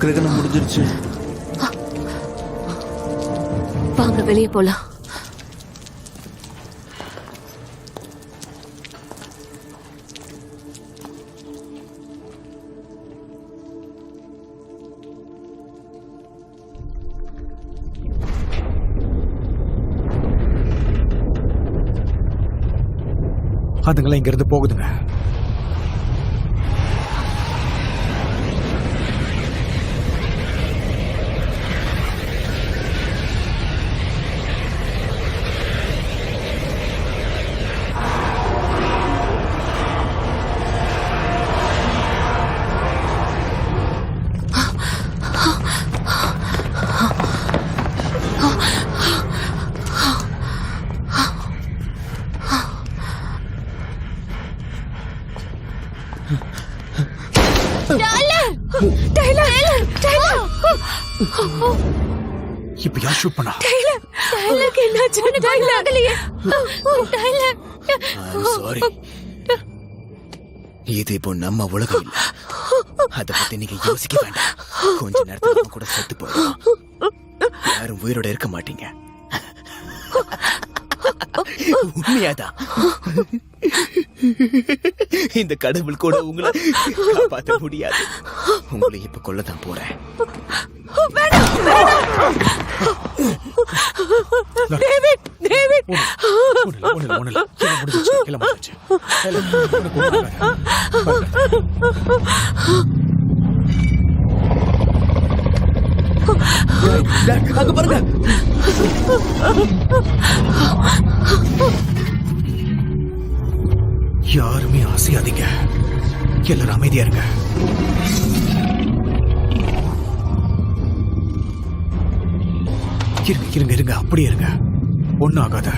கிரகணம் முடிஞ்சிருச்சு. வாங்க வெளியே போலாம். அதுங்களாம் இங்க இருந்து போகுதுங்க. இப்ப யார் ஷூட் பண்ணா? டைலருக்கு என்னாச்சு? சாரி, இது இப்போ நம்ம உலகம் இல்ல. அத பத்தி நீங்க யோசிக்க வேண்டாம். கொஞ்ச நேரத்துல நம்ம கூட செத்து போயிடும். யாரும் உயிரோட இருக்க மாட்டீங்க. உண்மையாதான். இந்த கடவுள் கூட உங்களை காப்பாற்ற முடியாது. உங்களை இப்ப கொல்லதான் போறேன். அங்க பாருங்க. யாருமே ஆசையாதீங்க, எல்லாரும் அமைதியா இருங்க. இருங்க இருங்க இருங்க, அப்படியே இருங்க, ஒன்னும் ஆகாத.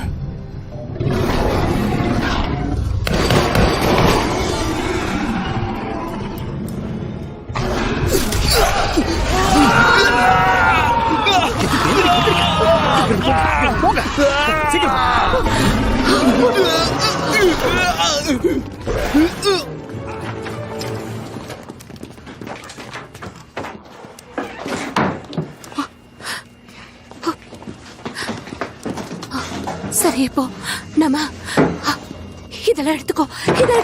போங்க சீக்கிரம். சரி, இப்போ நம்ம இதெல்லாம் எடுத்துக்கோ. இதை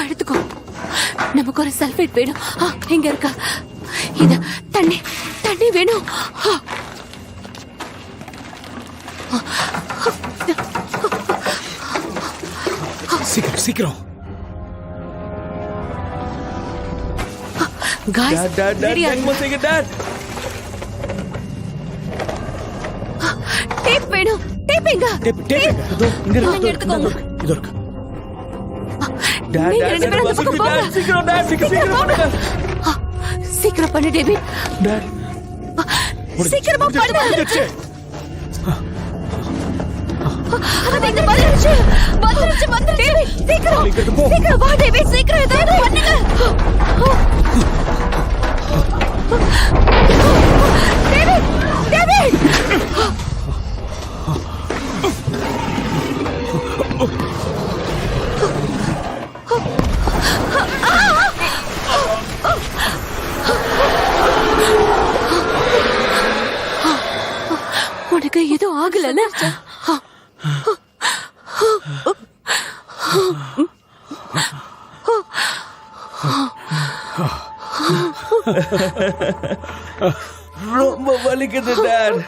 எடுத்துக்கோ. நமக்கு ஒரு சல்ஃபேட் வேணும். எங்க இருக்கா? இத தண்ணி வேணும். சீக்கிரம் சீக்கிரம். Guys, Dad, ready Dad, ஆ? Dad. டேபிங்க இதோ இங்க இங்க எடுத்துக்கோங்க. இது இருக்கு. டேட் நீங்க ரெண்டு பேரும் அந்த பக்கம் போங்க. சீக்கிரம் டேட் சீக்கிரம் பண்ணுங்க. சீக்கிரம் பண்ணு டேவிட். டேட் சீக்கிரமா பண்ணு. அது இங்க வந்துருச்சு. டேவிட் சீக்கிரம் சீக்கிரம் வா டேவிட் சீக்கிரம் ஏதாவது பண்ணுங்க. டேவிட் டேவிட் உனக்கு எதுவும் ஆகலல்ல? ரொம்ப வலிக்குது டேட்.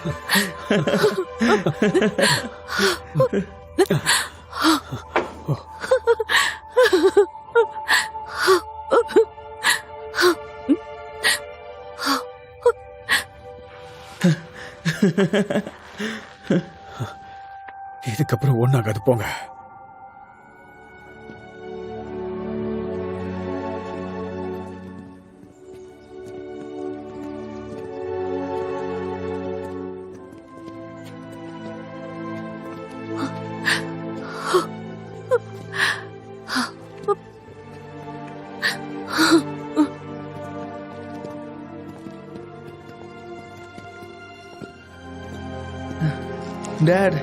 இதுக்கப்புறம் ஒண்ணாகாது போங்க. டேட்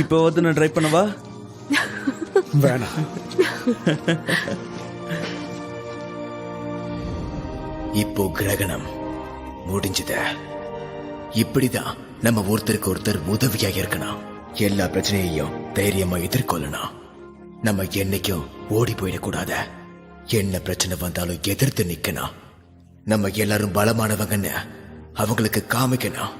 இப்போ வந்து நான் ட்ரை பண்ணவா? வேணாம். இப்போ கிரகணம் முடிஞ்சது. இப்படிதான் நம்ம ஒருத்தருக்கு ஒருத்தர் உதவியா இருக்கணும். எல்லா பிரச்சனையையும் தைரியமா எதிர்கொள்ளணும். நம்ம என்னைக்கும் ஓடி போயிடக்கூடாது. என்ன பிரச்சனை வந்தாலும் எதிர்த்து நிக்கணும். நம்ம எல்லாரும் பலமானவங்கன்னு அவங்களுக்கு காமிக்கணும்.